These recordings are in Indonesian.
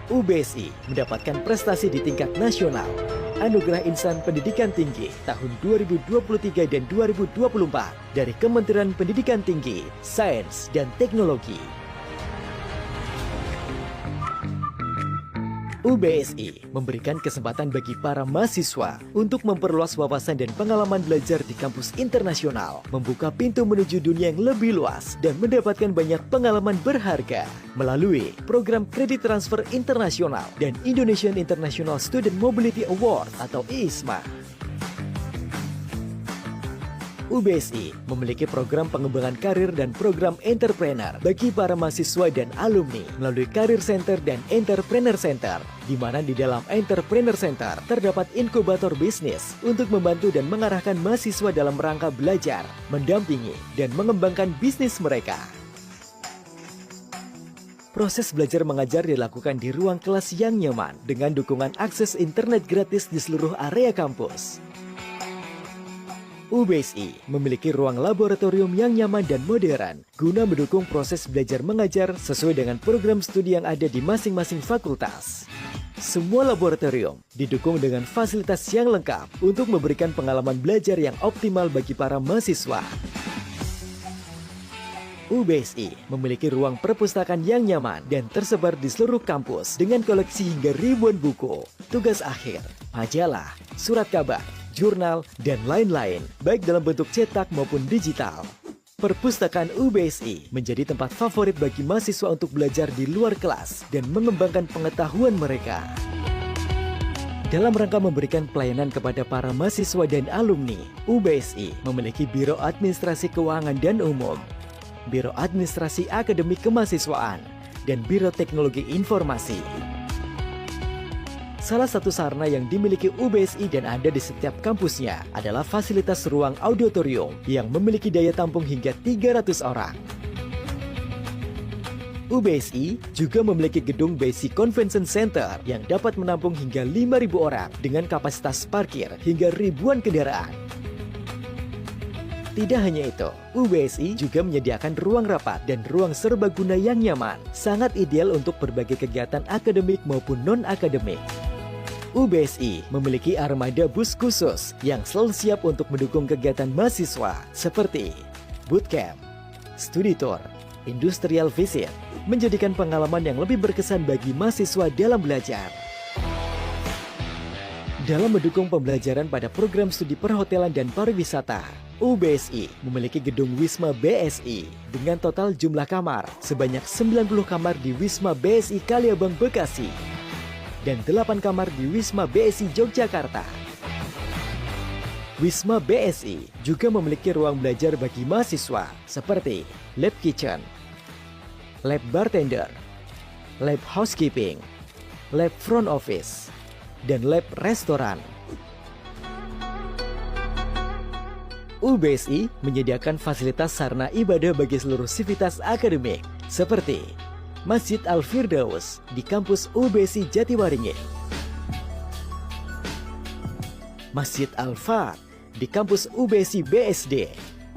UBSI mendapatkan prestasi di tingkat nasional. Anugerah Insan Pendidikan Tinggi tahun 2023 dan 2024 dari Kementerian Pendidikan Tinggi, Sains, dan Teknologi. UBSI memberikan kesempatan bagi para mahasiswa untuk memperluas wawasan dan pengalaman belajar di kampus internasional, membuka pintu menuju dunia yang lebih luas, dan mendapatkan banyak pengalaman berharga melalui program kredit transfer internasional dan Indonesian International Student Mobility Award atau IISMA. UBSI memiliki program pengembangan karir dan program entrepreneur bagi para mahasiswa dan alumni melalui Career Center dan Entrepreneur Center, di mana di dalam Entrepreneur Center terdapat inkubator bisnis untuk membantu dan mengarahkan mahasiswa dalam rangka belajar, mendampingi, dan mengembangkan bisnis mereka. Proses belajar mengajar dilakukan di ruang kelas yang nyaman dengan dukungan akses internet gratis di seluruh area kampus. UBSI memiliki ruang laboratorium yang nyaman dan modern guna mendukung proses belajar mengajar sesuai dengan program studi yang ada di masing-masing fakultas. Semua laboratorium didukung dengan fasilitas yang lengkap untuk memberikan pengalaman belajar yang optimal bagi para mahasiswa. UBSI memiliki ruang perpustakaan yang nyaman dan tersebar di seluruh kampus dengan koleksi hingga ribuan buku, tugas akhir, majalah, surat kabar, jurnal, dan lain-lain, baik dalam bentuk cetak maupun digital. Perpustakaan UBSI menjadi tempat favorit bagi mahasiswa untuk belajar di luar kelas dan mengembangkan pengetahuan mereka. Dalam rangka memberikan pelayanan kepada para mahasiswa dan alumni, UBSI memiliki Biro Administrasi Keuangan dan Umum, Biro Administrasi Akademik Kemahasiswaan, dan Biro Teknologi Informasi. Salah satu sarana yang dimiliki UBSI dan ada di setiap kampusnya adalah fasilitas ruang auditorium yang memiliki daya tampung hingga 300 orang. UBSI juga memiliki gedung BSI Convention Center yang dapat menampung hingga 5.000 orang dengan kapasitas parkir hingga ribuan kendaraan. Tidak hanya itu, UBSI juga menyediakan ruang rapat dan ruang serbaguna yang nyaman, sangat ideal untuk berbagai kegiatan akademik maupun non-akademik. UBSI memiliki armada bus khusus yang selalu siap untuk mendukung kegiatan mahasiswa seperti bootcamp, studi tour, industrial visit, menjadikan pengalaman yang lebih berkesan bagi mahasiswa dalam belajar. Dalam mendukung pembelajaran pada program studi perhotelan dan pariwisata, UBSI memiliki gedung Wisma BSI dengan total jumlah kamar sebanyak 90 kamar di Wisma BSI Kaliabang Bekasi dan 8 kamar di Wisma BSI Yogyakarta. Wisma BSI juga memiliki ruang belajar bagi mahasiswa seperti lab kitchen, lab bartender, lab housekeeping, lab front office, dan lab restoran. UBSI menyediakan fasilitas sarana ibadah bagi seluruh sivitas akademik seperti Masjid Al-Firdaus di kampus UBSI Jatiwaringin, Masjid Al-Fat di kampus UBSI BSD,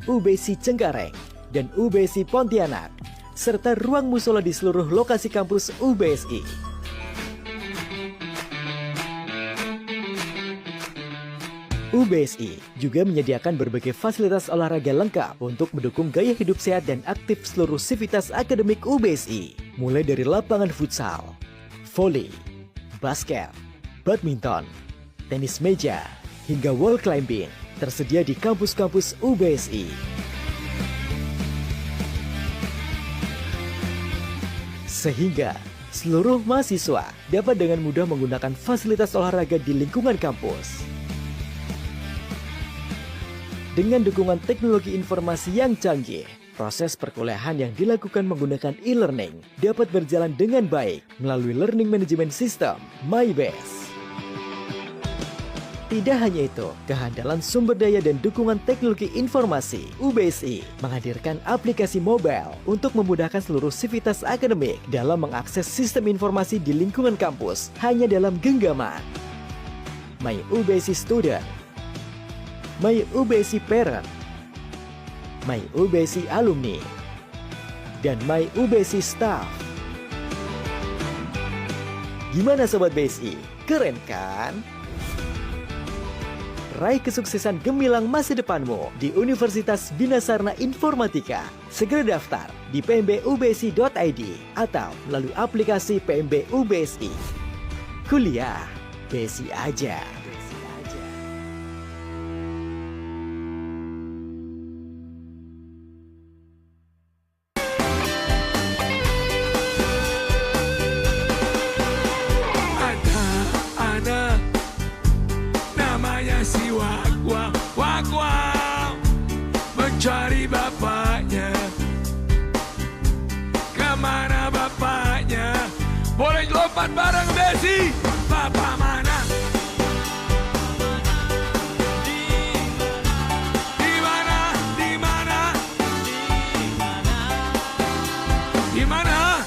UBSI Cengkareng, dan UBSI Pontianak, serta ruang musola di seluruh lokasi kampus UBSI. UBSI juga menyediakan berbagai fasilitas olahraga lengkap untuk mendukung gaya hidup sehat dan aktif seluruh sivitas akademik UBSI, mulai dari lapangan futsal, voli, basket, badminton, tenis meja, hingga wall climbing tersedia di kampus-kampus UBSI. Sehingga seluruh mahasiswa dapat dengan mudah menggunakan fasilitas olahraga di lingkungan kampus. Dengan dukungan teknologi informasi yang canggih, proses perkuliahan yang dilakukan menggunakan e-learning dapat berjalan dengan baik melalui Learning Management System MyBase. Tidak hanya itu, kehandalan sumber daya dan dukungan teknologi informasi, UBSI menghadirkan aplikasi mobile untuk memudahkan seluruh sivitas akademik dalam mengakses sistem informasi di lingkungan kampus hanya dalam genggaman. My UBSI Student, My UBSI Parent, My UBSI Alumni, dan My UBSI Staff. Gimana Sobat BSI? Keren kan? Raih kesuksesan gemilang masa depanmu di Universitas Bina Sarana Informatika. Segera daftar di pmbubsi.id atau melalui aplikasi PMB UBSI. Kuliah BSI aja. Si Wak-Wak mencari bapaknya. Kemana bapaknya? Boleh lompat bareng Besi. Bapak mana? Di mana? Di mana? Di mana?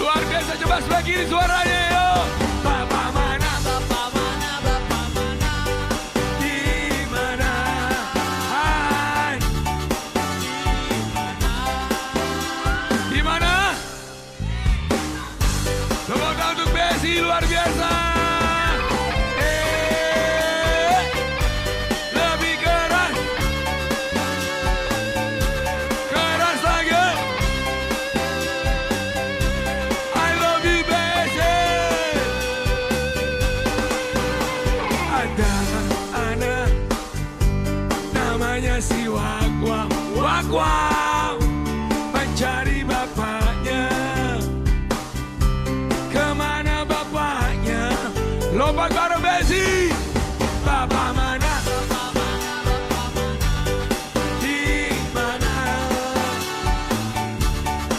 Luar biasa, coba sebelah kiri suaranya yo. Bapak mana? Luar biasa. Lebih keras. Keras lagi. I love you BSI. Ada anak namanya si Wak-Wak. Wak-Wak mencari bapaknya. Kemana bapaknya? Lompat bareng Besi. Bapak mana? Di mana?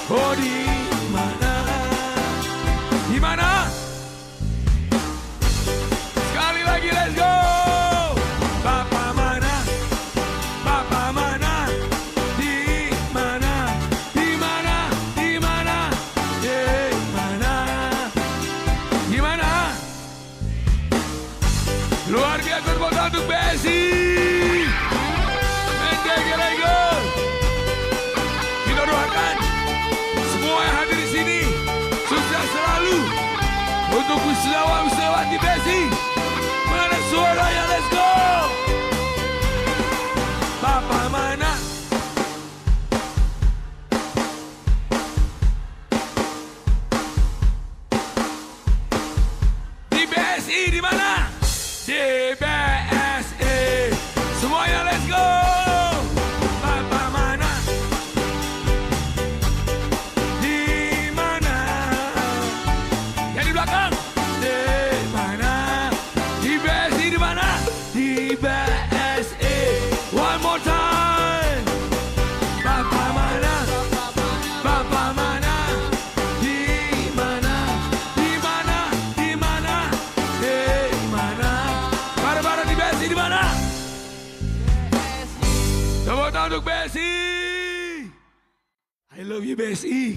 Oh di mana? Di mana? Sekali lagi, let's go. Bapak mana? Bapak mana? Di mana? Di mana? Di mana? Di mana? Gimana? Luar biasa, tepuk tangan untuk BSI. Mendege-lego. Kita doakan semua yang hadir di sini sukses selalu untuk wisudawan-wisudawati BSI. Mana suaranya? Let's go. Bapak mana? Di BSI di mana? Di BSI. Semuanya let's go. Bapak mana? Di mana? Yang di belakang. Di mana? Di BSI di mana? Di BSI. One more time. Bapak mana? Bapak mana? Di mana? Di mana? Di mana? Di mana? Bareng-bareng di BSI di mana? Tepuk tangan untuk BSI. I love you BSI.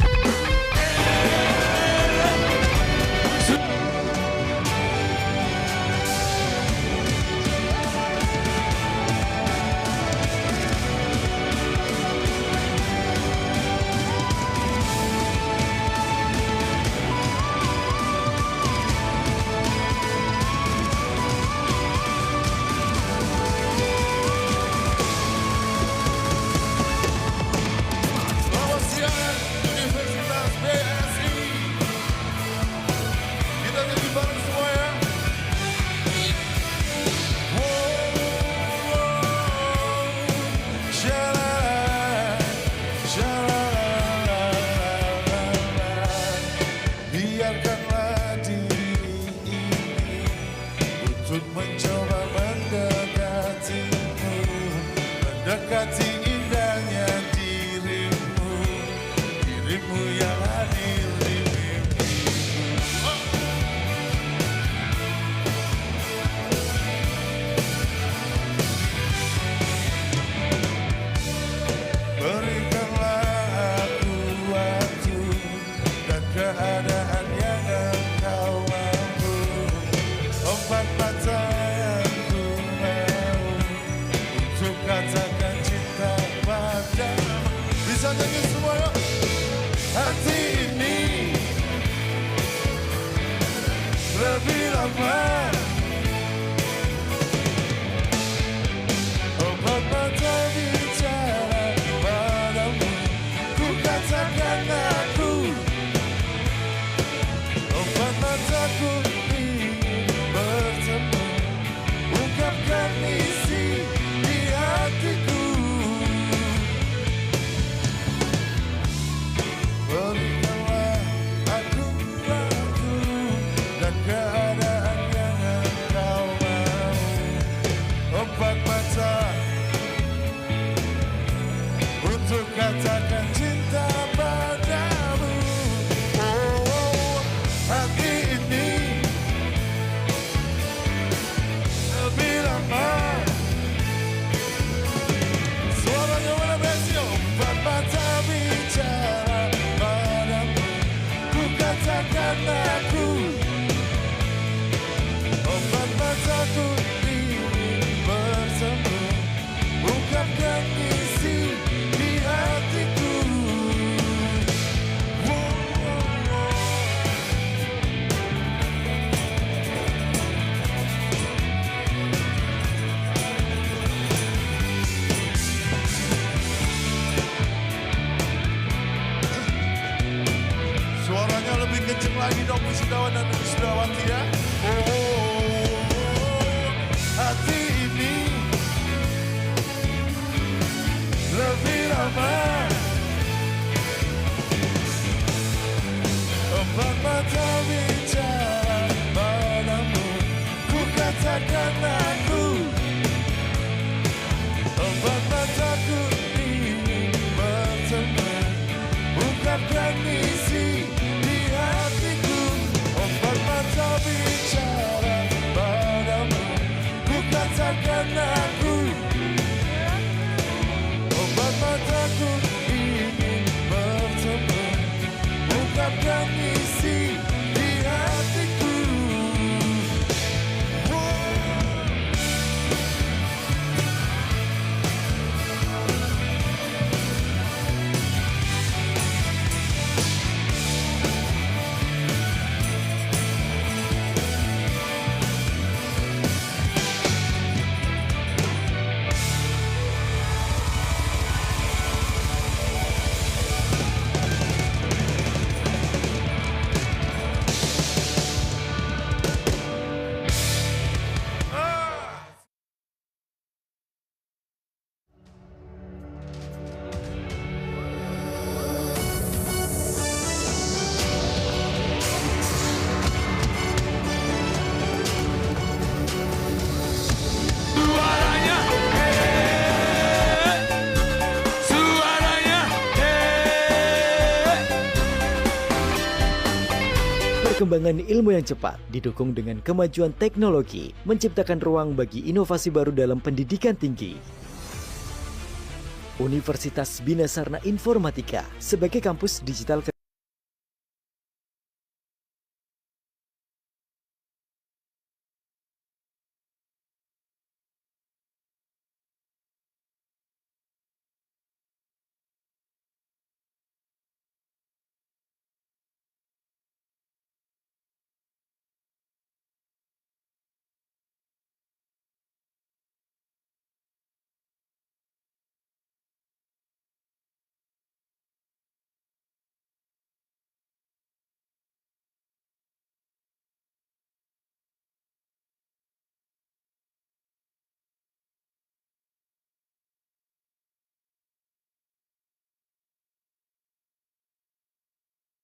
Selamat siang Universitas BSI. Kita nyanyi bareng semua ya. Biarkanlah diri ini untuk mencoba mendekatimu, mendekati indahnya dirimu, dirimu yang hadir di mimpiku. Berikanlah aku waktu dan keadaan yang engkau mampu, obat mata yang ku mau untuk katakan cinta padamu. Bisa nyanyi semua yuk. Hati ini lama. Obat mata bicara padamu, ku katakan aku. Obat mataku ingin bertemu, ungkapkan isi di hatiku. Berikanlah aku waktu dan keadaan yang engkau mau. Empat mata untuk katakan cinta padamu. Oh, hati ini lebih lama. Suaranya mana besok? Empat mata bicara padamu, ku katakan aku. Empat mataku ingin bersemu, ungkapkan isi di hatiku. Suaranya lebih kenceng lagi dong wisudawan dan wisudawati ya. Hati ini lebih lama. Empat mata bicara padamu, ku katakan aku. Empat mataku ingin bertemu, ungkapkan isi di hatiku. Empat mata bicara padamu, ku katakan aku. Empat mataku ingin bertemu, ungkapkan isi di hatiku. Suaranya, suaranya, Perkembangan ilmu yang cepat didukung dengan kemajuan teknologi menciptakan ruang bagi inovasi baru dalam pendidikan tinggi. Universitas Bina Sarana Informatika sebagai kampus digital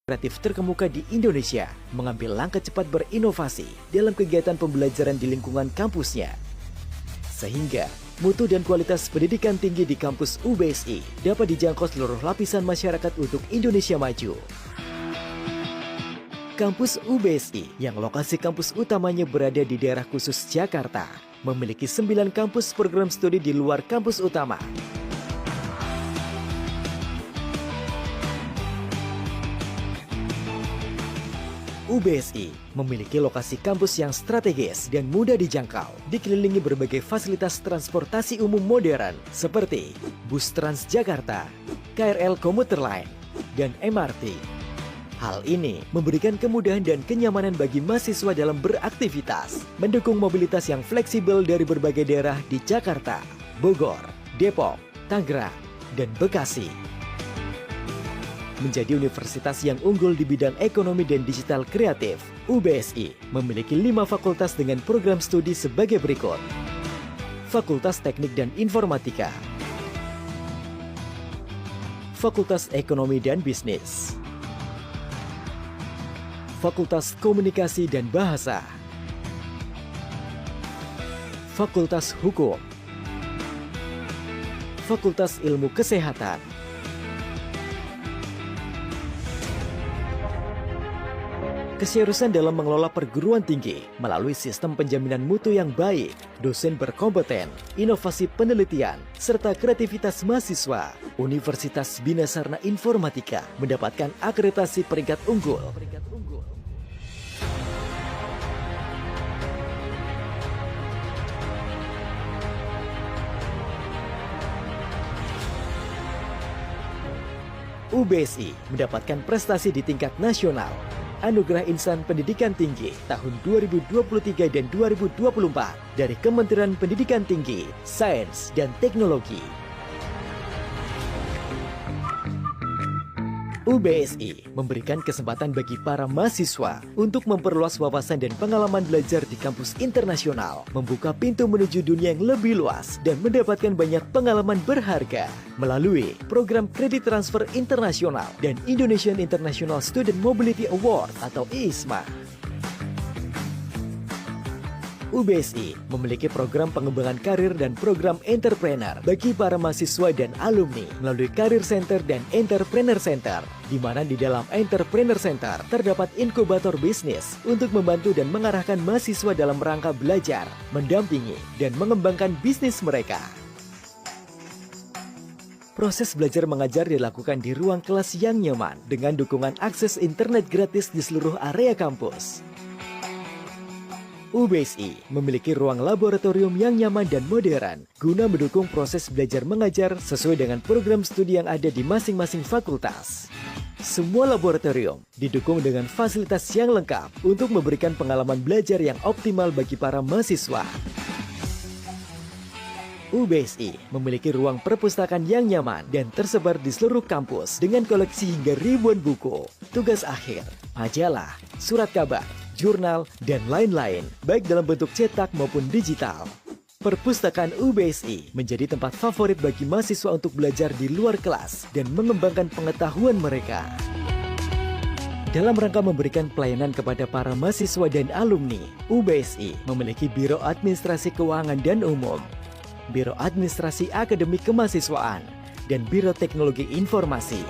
kreatif terkemuka di Indonesia mengambil langkah cepat berinovasi dalam kegiatan pembelajaran di lingkungan kampusnya. Sehingga mutu dan kualitas pendidikan tinggi di kampus UBSI dapat dijangkau seluruh lapisan masyarakat untuk Indonesia maju. Kampus UBSI yang lokasi kampus utamanya berada di daerah khusus Jakarta memiliki 9 kampus program studi di luar kampus utama. UBSI memiliki lokasi kampus yang strategis dan mudah dijangkau, dikelilingi berbagai fasilitas transportasi umum modern seperti bus Transjakarta, KRL komuter lain, dan MRT. Hal ini memberikan kemudahan dan kenyamanan bagi mahasiswa dalam beraktivitas, mendukung mobilitas yang fleksibel dari berbagai daerah di Jakarta, Bogor, Depok, Tangerang, dan Bekasi. Menjadi universitas yang unggul di bidang ekonomi dan digital kreatif, UBSI memiliki 5 fakultas dengan program studi sebagai berikut. Fakultas Teknik dan Informatika, Fakultas Ekonomi dan Bisnis, Fakultas Komunikasi dan Bahasa, Fakultas Hukum, Fakultas Ilmu Kesehatan, keseriusan dalam mengelola perguruan tinggi melalui sistem penjaminan mutu yang baik, dosen berkompeten, inovasi penelitian, serta kreativitas mahasiswa. Universitas Bina Sarana Informatika mendapatkan akreditasi peringkat unggul. UBSI mendapatkan prestasi di tingkat nasional. Anugerah Insan Pendidikan Tinggi tahun 2023 dan 2024 dari Kementerian Pendidikan Tinggi, Sains, dan Teknologi. UBSI memberikan kesempatan bagi para mahasiswa untuk memperluas wawasan dan pengalaman belajar di kampus internasional, membuka pintu menuju dunia yang lebih luas dan mendapatkan banyak pengalaman berharga melalui program kredit transfer internasional dan Indonesian International Student Mobility Award atau IISMA. UBSI memiliki program pengembangan karir dan program entrepreneur bagi para mahasiswa dan alumni melalui Career Center dan Entrepreneur Center, di mana di dalam Entrepreneur Center terdapat inkubator bisnis untuk membantu dan mengarahkan mahasiswa dalam rangka belajar, mendampingi, dan mengembangkan bisnis mereka. Proses belajar mengajar dilakukan di ruang kelas yang nyaman dengan dukungan akses internet gratis di seluruh area kampus. UBSI memiliki ruang laboratorium yang nyaman dan modern guna mendukung proses belajar mengajar sesuai dengan program studi yang ada di masing-masing fakultas. Semua laboratorium didukung dengan fasilitas yang lengkap untuk memberikan pengalaman belajar yang optimal bagi para mahasiswa. UBSI memiliki ruang perpustakaan yang nyaman dan tersebar di seluruh kampus dengan koleksi hingga ribuan buku, tugas akhir, majalah, surat kabar, jurnal, dan lain-lain, baik dalam bentuk cetak maupun digital. Perpustakaan UBSI menjadi tempat favorit bagi mahasiswa untuk belajar di luar kelas dan mengembangkan pengetahuan mereka. Dalam rangka memberikan pelayanan kepada para mahasiswa dan alumni, UBSI memiliki Biro Administrasi Keuangan dan Umum, Biro Administrasi Akademik Kemahasiswaan, dan Biro Teknologi Informasi.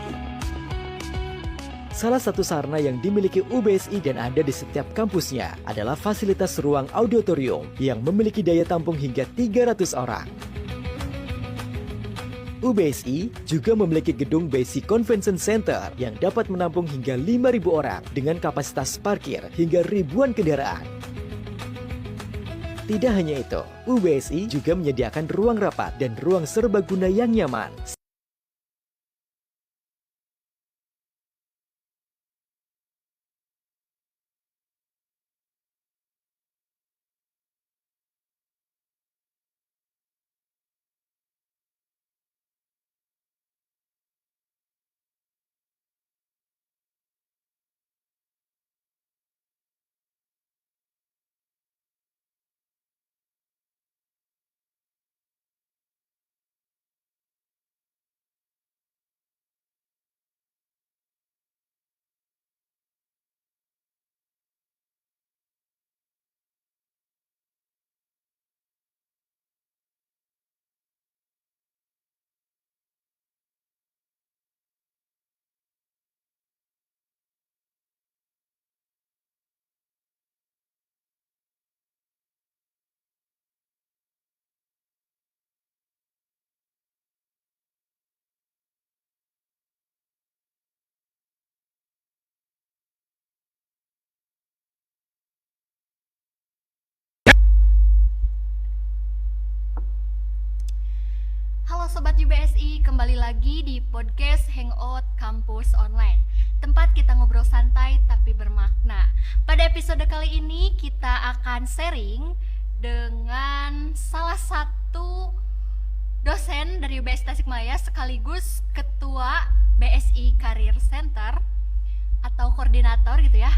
Salah satu sarana yang dimiliki UBSI dan ada di setiap kampusnya adalah fasilitas ruang auditorium yang memiliki daya tampung hingga 300 orang. UBSI juga memiliki gedung BSI Convention Center yang dapat menampung hingga 5.000 orang dengan kapasitas parkir hingga ribuan kendaraan. Tidak hanya itu, UBSI juga menyediakan ruang rapat dan ruang serbaguna yang nyaman. Halo Sobat UBSI, kembali lagi di podcast Hangout Kampus Online, tempat kita ngobrol santai tapi bermakna. Pada episode kali ini kita akan sharing dengan salah satu dosen dari UBSI Tasikmalaya sekaligus ketua BSI Career Center atau koordinator gitu ya,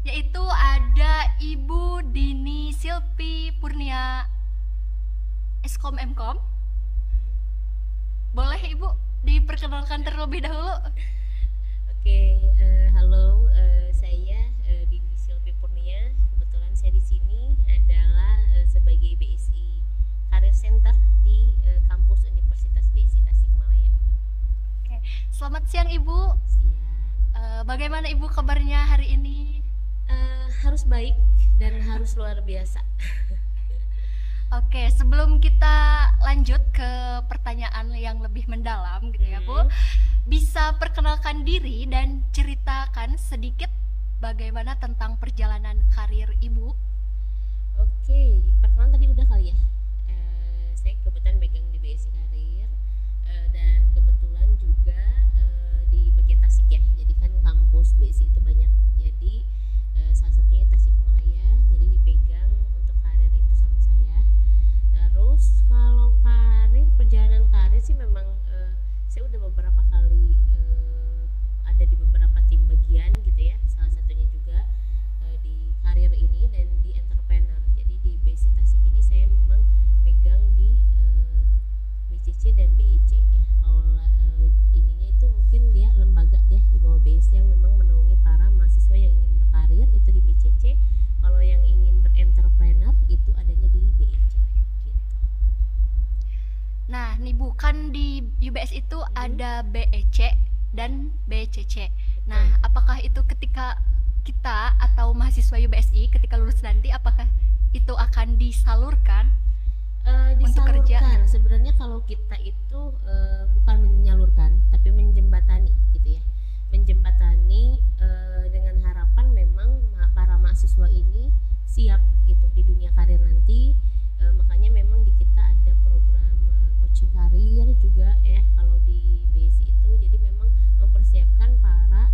yaitu ada Ibu Dini Silpi Purnia Eskom Mkom. Boleh Ibu diperkenalkan terlebih dahulu? Oke, halo, saya Dini Silpi Purnia. Kebetulan saya di sini adalah sebagai BSI Career Center di kampus Universitas BSI Tasikmalaya. Oke, selamat siang Ibu. Siang. Bagaimana Ibu kabarnya hari ini? Harus baik dan harus luar biasa. Oke, sebelum kita lanjut ke pertanyaan yang lebih mendalam gitu ya Bu, bisa perkenalkan diri dan ceritakan sedikit bagaimana tentang perjalanan karir Ibu. Oke, perkenalan tadi udah kali ya. Saya kebetulan megang di BSI Career dan kebetulan juga di bagian Tasik ya. Jadi kan kampus BSI itu banyak. Jadi salah satunya Tasikmalaya. Jadi dipegang untuk karir itu sama saya. Terus kalau perjalanan karir sih memang saya udah beberapa kali ada di beberapa tim bagian gitu ya. Salah satunya juga di karir ini dan di entrepreneur. Jadi di BSI Tasik ini saya memang megang di BCC dan BEC ya. Kalau ininya itu mungkin dia lembaga dia di bawah BSI yang memang menaungi para mahasiswa yang ingin berkarir itu di BCC. Kalau yang ingin berentrepreneur itu adanya di BEC. Nah, nih Bu, kan di UBS itu ada BEC dan BCC. Nah, apakah itu ketika kita atau mahasiswa UBSI ketika lulus nanti apakah itu akan disalurkan untuk kerja? Disalurkan. Sebenarnya kalau kita itu bukan menyalurkan, tapi menjembatani gitu ya. Menjembatani dengan harapan memang para mahasiswa ini siap gitu di dunia karir nanti. Makanya memang di kita ada program coaching karir juga ya kalau di BSI itu. Jadi memang mempersiapkan para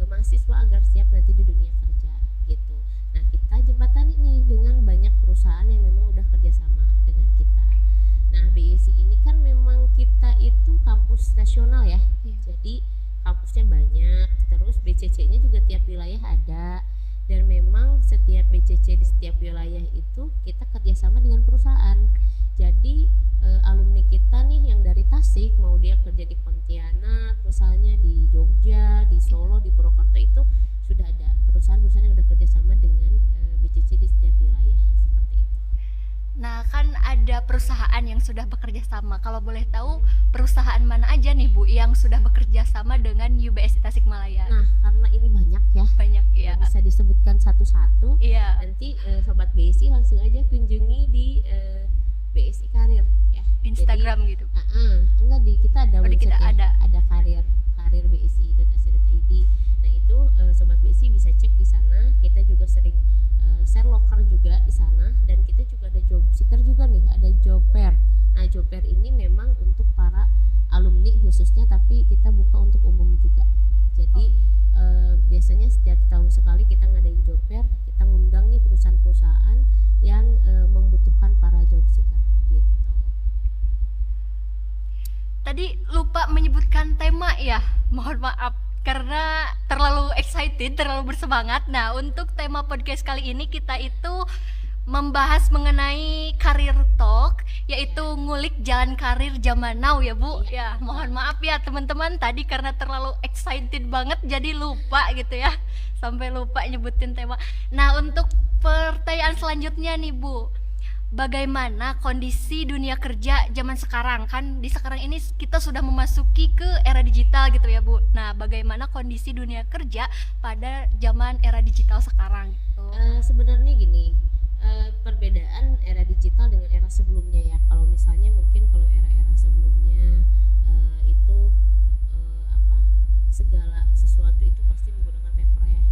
mahasiswa agar siap nanti di dunia kerja gitu. Nah, kita jembatani nih dengan banyak perusahaan yang memang udah kerjasama dengan kita. Nah, BSI ini kan memang kita itu kampus nasional ya. Jadi kampusnya banyak, terus BCC-nya juga tiap wilayah ada. Dan memang setiap BCC di setiap wilayah itu kita kerjasama dengan perusahaan. Jadi alumni kita nih yang dari Tasik mau dia kerja di Pontianak, misalnya di Jogja, di Solo, di Purwokerto itu sudah ada perusahaan-perusahaan yang udah kerjasama dengan BCC di setiap wilayah seperti itu. Nah, kan ada perusahaan yang sudah bekerja sama. Kalau boleh tahu perusahaan mana aja nih Bu yang sudah bekerja sama dengan UBSI Tasikmalaya? Nah, karena ini banyak ya. Banyak ya. Bisa disebutkan satu-satu. Iya. Nanti sobat BSI langsung aja kunjungi di BSI Career ya. Instagram. Jadi, gitu. Enggak kita ada kita website ada karir bsi.ac.id. Nah, itu sobat BSI bisa cek di sana. Kita juga sering share loker juga di sana dan kita juga ada job seeker juga nih, ada job fair. Nah, job fair ini memang untuk para alumni khususnya, tapi kita buka untuk umum juga. Jadi biasanya setiap tahun sekali kita ngadain job fair, kita ngundang nih perusahaan-perusahaan yang membutuhkan para job seeker gitu. Tadi lupa menyebutkan tema ya, mohon maaf karena terlalu excited, terlalu bersemangat. Nah, untuk tema podcast kali ini kita itu membahas mengenai career talk, yaitu ngulik jalan karir zaman now ya Bu. Ya, mohon maaf ya teman-teman, tadi karena terlalu excited banget jadi lupa gitu ya, sampai lupa nyebutin tema. Nah, untuk pertanyaan selanjutnya nih Bu, bagaimana kondisi dunia kerja zaman sekarang? Kan di sekarang ini kita sudah memasuki ke era digital gitu ya Bu. Nah, bagaimana kondisi dunia kerja pada zaman era digital sekarang gitu? Sebenarnya gini, perbedaan era digital dengan era sebelumnya ya. Kalau misalnya mungkin kalau era-era sebelumnya itu segala sesuatu itu pasti menggunakan paper ya,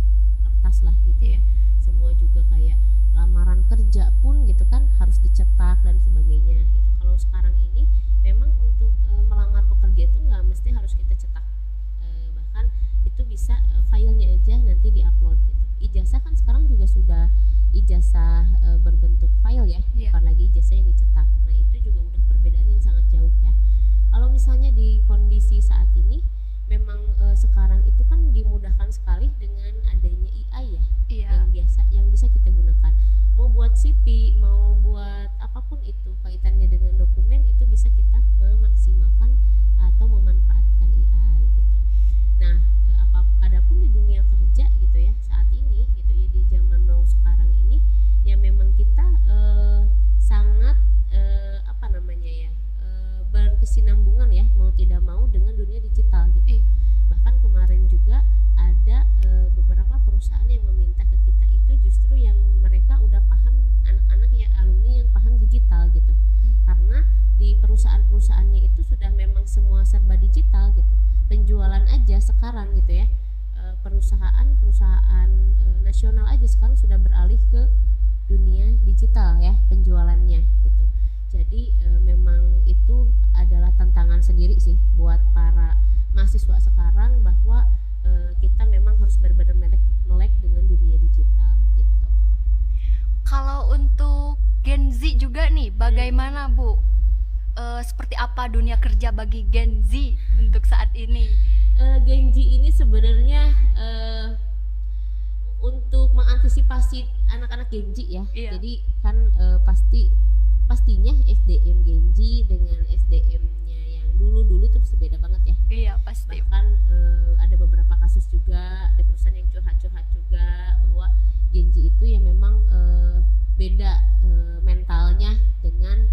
kertas lah gitu ya. Semua juga kayak lamaran kerja pun gitu kan harus dicetak dan sebagainya gitu. Kalau sekarang ini memang untuk melamar pekerja itu nggak mesti harus kita cetak, bahkan itu bisa filenya aja nanti diupload gitu. Ijazah kan sekarang juga sudah ijazah berbentuk file ya, bukan lagi ijazah yang dicetak. Nah itu juga udah perbedaan yang sangat jauh ya. Kalau misalnya di kondisi saat ini memang sekarang itu kan dimudahkan sekali dengan adanya AI ya, yang bisa kita gunakan. Mau buat CV, mau buat apapun itu kaitannya dengan dokumen, itu bisa kita memaksimalkan atau memanfaatkan AI gitu. Nah, adapun di dunia kerja gitu ya saat ini gitu ya, di zaman now sekarang ini ya memang kita sangat berkesinambungan ya, mau tidak mau dengan dunia digital gitu. Bahkan kemarin juga ada beberapa perusahaan yang meminta ke kita itu justru yang mereka udah paham, anak-anak ya alumni yang paham digital gitu. Karena di perusahaan-perusahaannya itu sudah memang semua serba digital gitu. Penjualan aja sekarang gitu ya, perusahaan nasional aja sekarang sudah beralih ke dunia digital ya penjualannya gitu. Jadi memang itu adalah tantangan sendiri sih buat para mahasiswa sekarang, bahwa kita memang harus benar-benar melek dengan dunia digital gitu. Kalau untuk Gen Z juga nih, bagaimana Bu? Seperti apa dunia kerja bagi Gen Z untuk saat ini? Gen Z ini sebenarnya untuk mengantisipasi anak-anak Gen Z ya. Jadi kan pastinya SDM Gen Z dengan SDM-nya yang dulu tuh berbeda banget ya. Iya pasti. Bahkan ada beberapa kasus juga di perusahaan yang curhat-curhat juga bahwa Gen Z itu ya memang beda mentalnya dengan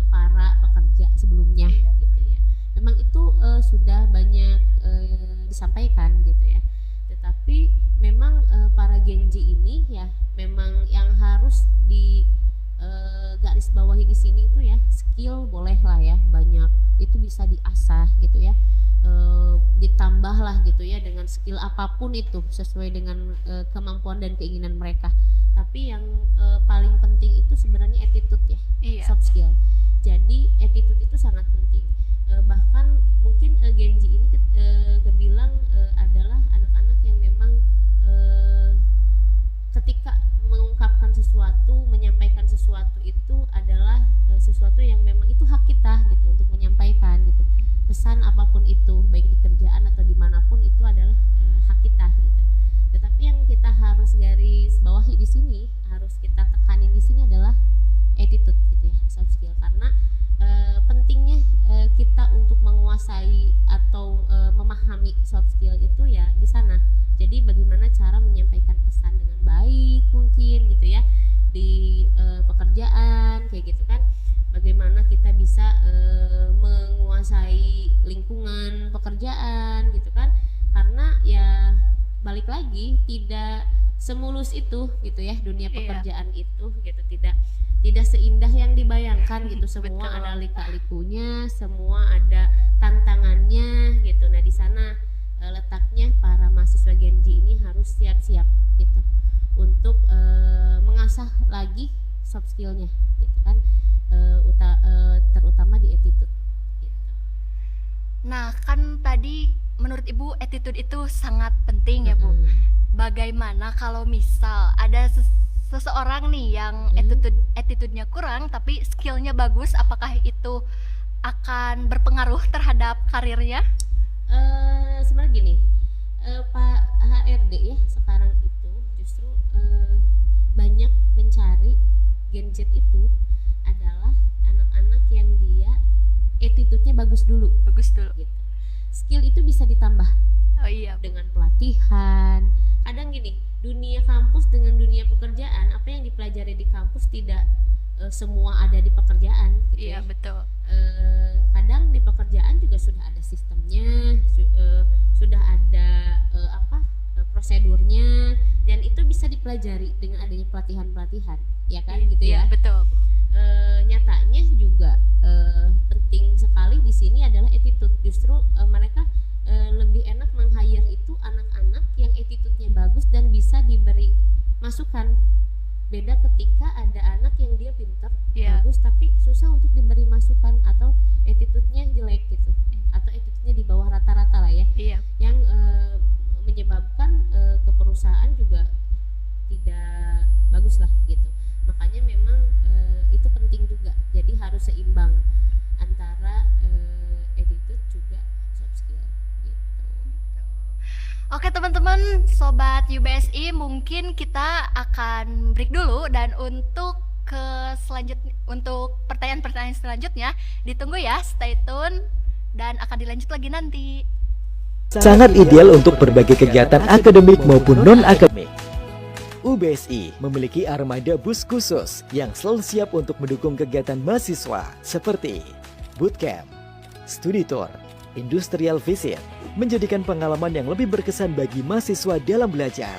para pekerja sebelumnya gitu ya. Memang itu sudah banyak disampaikan gitu ya. Tetapi memang para Gen Z ini ya memang yang harus di garis bawahi di sini itu ya, skill boleh lah ya, banyak itu bisa diasah gitu ya, ditambah lah gitu ya dengan skill apapun itu sesuai dengan kemampuan dan keinginan mereka. Tapi yang paling penting itu sebenarnya attitude ya, soft skill. Jadi attitude itu sangat penting. Bahkan mungkin Gen Z ini kebilang adalah anak-anak yang memang ketika mengungkapkan sesuatu, menyampaikan sesuatu itu adalah sesuatu yang memang itu hak kita gitu untuk menyampaikan gitu. Pesan apapun itu, baik di kerjaan atau dimanapun, itu adalah hak kita gitu. Tetapi yang kita harus garis bawahi di sini, harus kita tekanin di sini adalah attitude gitu ya, soft skill. Karena pentingnya kita untuk menguasai atau memahami soft skill itu ya di sana. Jadi bagaimana cara menyampaikan pesan dengan baik mungkin gitu ya di pekerjaan kayak gitu kan. Bagaimana kita bisa menguasai lingkungan pekerjaan gitu kan. Karena ya balik lagi tidak semulus itu gitu ya dunia pekerjaan itu gitu, tidak seindah yang dibayangkan gitu. Semua ada lika-likunya, semua ada tantangannya gitu. Nah di sana letaknya para mahasiswa Gen Z ini harus siap-siap gitu untuk mengasah lagi soft skillnya gitu kan, terutama di attitude gitu. Nah kan tadi menurut Ibu attitude itu sangat penting ya Bu. Bagaimana kalau misal ada seseorang nih yang attitude-nya kurang tapi skillnya bagus, apakah itu akan berpengaruh terhadap karirnya? Sebenarnya gini, Pak HRD ya sekarang itu justru banyak mencari Gen Z itu adalah anak-anak yang dia attitude-nya bagus dulu gitu. Skill itu bisa ditambah dengan pelatihan. Kadang gini, dunia kampus dengan dunia pekerjaan, apa yang dipelajari di kampus tidak semua ada di pekerjaan gitu ya. Betul. Kadang di pekerjaan juga sudah ada sistemnya, sudah ada prosedurnya, dan itu bisa dipelajari dengan adanya pelatihan-pelatihan ya kan gitu ya. Betul. Nyatanya juga penting sekali di sini adalah attitude. Justru mereka lebih enak meng-hire itu anak-anak yang attitude-nya bagus dan bisa diberi masukan Beda ketika ada anak yang dia pintar, Iya. bagus, tapi susah untuk diberi masukan atau attitude-nya jelek gitu, atau attitude-nya di bawah rata-rata lah ya, Iya. yang menyebabkan ke perusahaan juga tidak bagus lah gitu. Makanya memang itu penting juga, jadi harus seimbang antara attitude juga soft skill gitu. Oke teman-teman, sobat UBSI, mungkin kita akan break dulu, dan untuk untuk pertanyaan-pertanyaan selanjutnya ditunggu ya, stay tune dan akan dilanjut lagi nanti. Sangat ideal untuk berbagai kegiatan akademik maupun non-akademik. UBSI memiliki armada bus khusus yang selalu siap untuk mendukung kegiatan mahasiswa seperti bootcamp, studi tour, industrial visit, menjadikan pengalaman yang lebih berkesan bagi mahasiswa dalam belajar.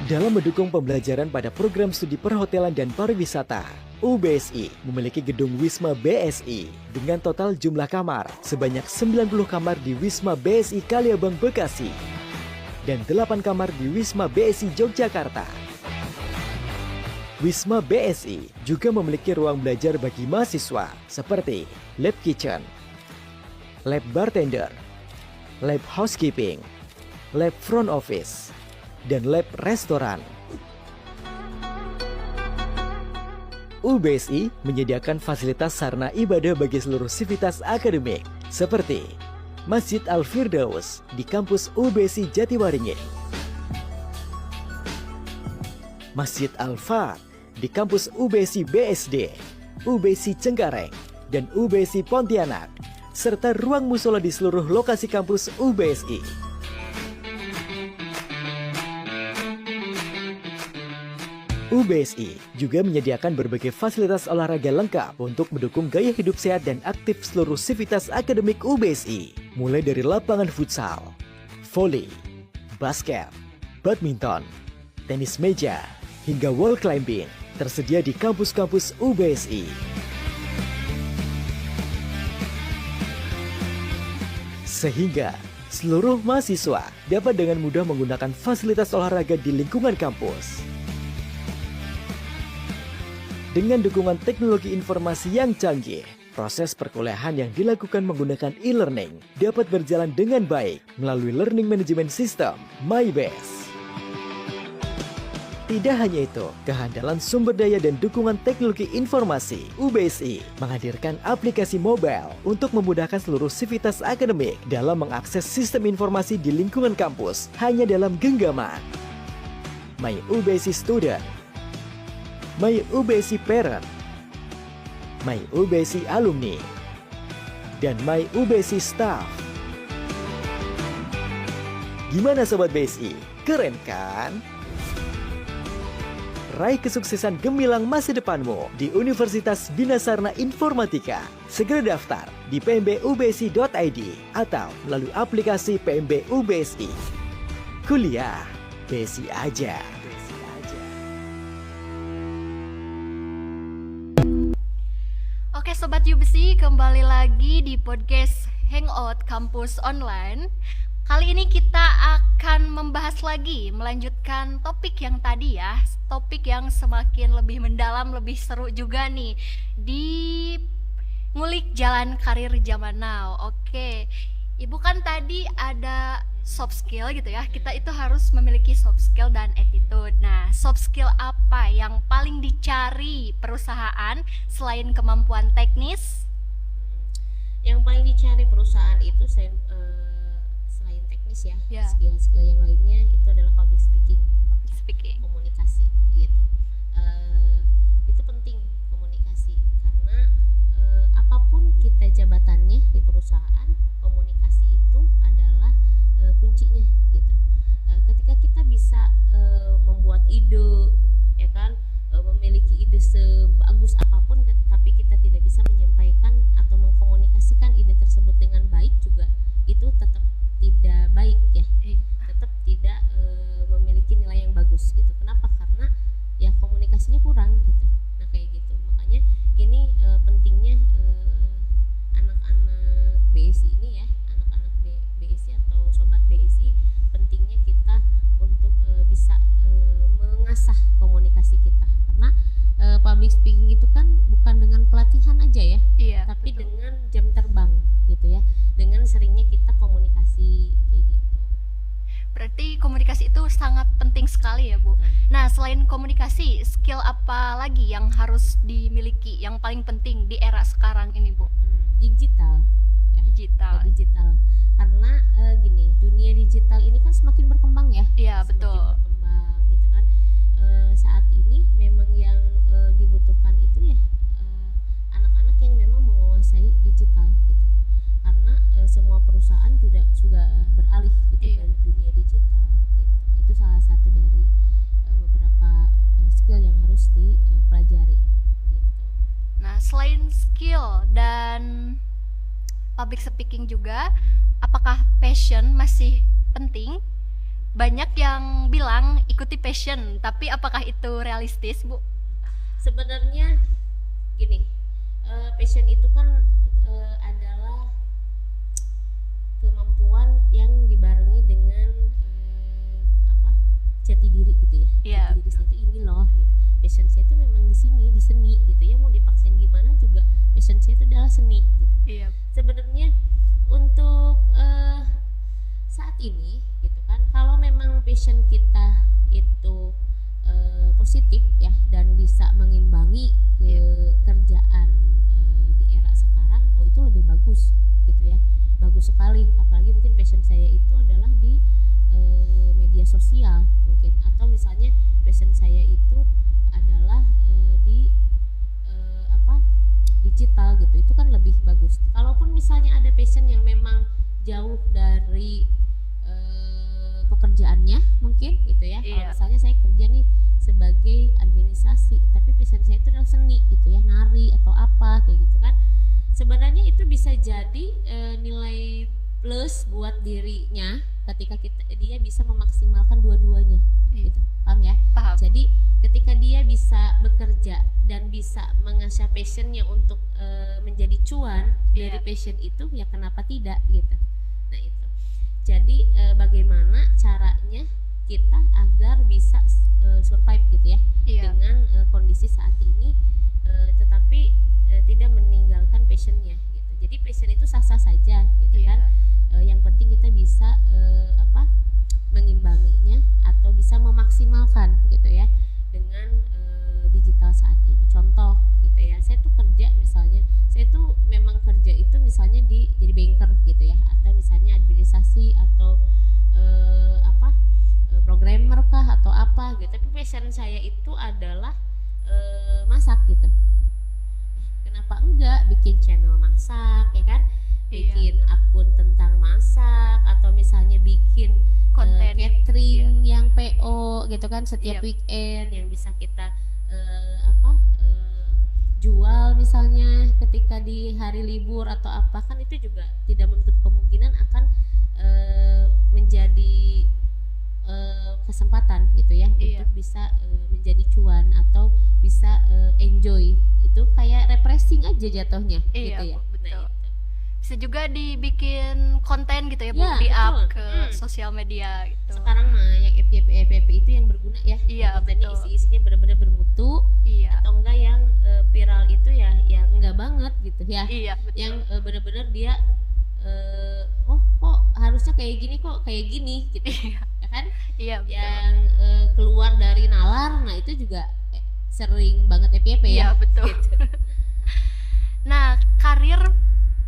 Dalam mendukung pembelajaran pada program studi perhotelan dan pariwisata, UBSI memiliki gedung Wisma BSI dengan total jumlah kamar sebanyak 90 kamar di Wisma BSI Kaliabang Bekasi dan 8 kamar di Wisma BSI Yogyakarta. Wisma BSI juga memiliki ruang belajar bagi mahasiswa seperti lab kitchen, lab bartender, lab housekeeping, lab front office, dan lab restoran. UBSI menyediakan fasilitas sarana ibadah bagi seluruh sivitas akademik seperti Masjid Al-Firdaus di kampus UBSI Jatiwaringin, Masjid Al-Fat di kampus UBSI BSD, UBSI Cengkareng, dan UBSI Pontianak, serta ruang musola di seluruh lokasi kampus UBSI. UBSI juga menyediakan berbagai fasilitas olahraga lengkap untuk mendukung gaya hidup sehat dan aktif seluruh sivitas akademik UBSI, mulai dari lapangan futsal, voli, basket, badminton, tenis meja, hingga wall climbing tersedia di kampus-kampus UBSI. Sehingga seluruh mahasiswa dapat dengan mudah menggunakan fasilitas olahraga di lingkungan kampus. Dengan dukungan teknologi informasi yang canggih, proses perkuliahan yang dilakukan menggunakan e-learning dapat berjalan dengan baik melalui Learning Management System MyBase. Tidak hanya itu, kehandalan sumber daya dan dukungan teknologi informasi, UBSI menghadirkan aplikasi mobile untuk memudahkan seluruh sivitas akademik dalam mengakses sistem informasi di lingkungan kampus hanya dalam genggaman. My UBSI Student, My UBSI Parent, My UBSI Alumni, dan My UBSI Staff. Gimana Sobat BSI? Keren kan? Raih kesuksesan gemilang masa depanmu di Universitas Bina Sarana Informatika. Segera daftar di pmbubsi.id atau melalui aplikasi PMB UBSI. Kuliah BSI aja. Oke Sobat UBSI, kembali lagi di podcast Hangout Kampus Online. Kali ini kita akan membahas lagi, melanjutkan topik yang tadi ya. Topik yang semakin lebih mendalam, lebih seru juga nih, di ngulik jalan karir zaman now. Oke, Ibu kan tadi ada soft skill gitu ya, kita itu harus memiliki soft skill dan attitude. Nah, soft skill apa yang paling dicari perusahaan selain kemampuan teknis? Yang paling dicari perusahaan itu selain teknis ya, Ya. skill-skill yang lainnya itu adalah public speaking, komunikasi gitu. Itu penting komunikasi karena apapun kita jabatannya di perusahaan, komunikasi itu adalah kuncinya gitu. Ketika kita bisa membuat ide, ya kan, memiliki ide sebagus apapun, tapi kita tidak bisa menyampaikan atau mengkomunikasikan ide tersebut dengan baik juga, itu tetap tidak baik ya, tetap tidak memiliki nilai yang bagus gitu. Kenapa? Karena ya komunikasinya kurang gitu. Nah kayak gitu, makanya ini pentingnya anak-anak BSI ini ya, anak-anak BSI atau sobat BSI, pentingnya kita untuk bisa mengasah public speaking itu kan bukan dengan pelatihan aja ya, Iya, tapi betul. dengan jam terbang gitu ya, dengan seringnya kita komunikasi kayak gitu. Berarti komunikasi itu sangat penting sekali ya, Bu. Nah, selain komunikasi, skill apa lagi yang harus dimiliki, yang paling penting di era sekarang ini, Bu? Digital ya, Digital. digital karena gini, dunia digital ini kan semakin berkembang ya. Iya, Semakin betul. berkembang gitu kan. Saat ini memang yang dibutuhkan itu ya anak-anak yang memang menguasai digital gitu, karena semua perusahaan juga beralih gitu Iya. ke dunia digital gitu. Itu salah satu dari beberapa skill yang harus dipelajari gitu. Nah, selain skill dan public speaking juga, apakah passion masih penting? Banyak yang bilang ikuti passion, tapi apakah itu realistis, Bu? Sebenarnya gini, passion itu kan adalah kemampuan yang dibarengi dengan jati diri gitu ya. Iya. Jati diri saya itu ini loh gitu. Passion saya itu memang di sini, di seni gitu ya. Mau dipaksain gimana juga passion saya itu adalah seni gitu. Iya. Sebenarnya untuk saat ini gitu kan, kalau memang passion kita itu positif ya dan bisa mengimbangi kerjaan di era sekarang, oh itu lebih bagus gitu ya, bagus sekali. Apalagi mungkin passion saya itu adalah di media sosial mungkin, atau misalnya passion saya itu adalah di digital gitu, itu kan lebih bagus. Kalaupun misalnya ada passion yang memang jauh dari pekerjaannya mungkin gitu ya. Kalau Iya. misalnya saya kerja nih sebagai administrasi, tapi passion saya itu adalah seni gitu ya, nari atau apa kayak gitu kan. Sebenarnya itu bisa jadi nilai plus buat dirinya ketika dia bisa memaksimalkan dua-duanya Iya. gitu. Paham ya? Paham. Jadi ketika dia bisa bekerja dan bisa mengasah passionnya untuk menjadi cuan dari Iya. passion itu, ya kenapa tidak gitu. Nah itu. Jadi bagaimana caranya kita agar bisa survive gitu ya Iya. dengan kondisi saat ini, tetapi tidak meninggalkan passionnya gitu. Jadi passion itu sah-sah saja gitu Iya. kan. Yang penting kita bisa mengimbanginya atau bisa memaksimalkan gitu ya dengan digital saat ini. Contoh gitu ya, saya tuh kerja misalnya, saya tuh memang kerja itu misalnya jadi banker gitu ya, atau misalnya administrasi atau programmer kah atau apa gitu. Tapi passion saya itu adalah masak gitu. Kenapa enggak bikin channel masak ya kan? Iya. Bikin akun tentang masak, atau misalnya bikin Konten. catering yang PO gitu kan setiap Iya. weekend yang bisa kita jual misalnya ketika di hari libur atau apa, kan itu juga tidak menutup kemungkinan akan menjadi kesempatan gitu ya. Iya. Untuk bisa menjadi cuan atau bisa enjoy, itu kayak refreshing aja jatuhnya Iya, gitu ya. Bu, betul. Nah, itu. Bisa juga dibikin konten gitu ya, Bu, Ya, di-up betul. ke sosial media gitu. Sekarang mah yang FYP itu yang berguna ya. Iya, Yang kontennya betul. isi-isinya benar-benar bermutu, Iya. atau enggak yang viral itu ya yang enggak banget gitu ya. Iya, betul. Yang benar-benar dia oh kok harusnya kayak gini, kok kayak gini gitu Iya. ya kan. Iya, betul. Yang keluar dari nalar, nah itu juga sering banget FYP Iya, ya. betul. Gitu. Nah, karir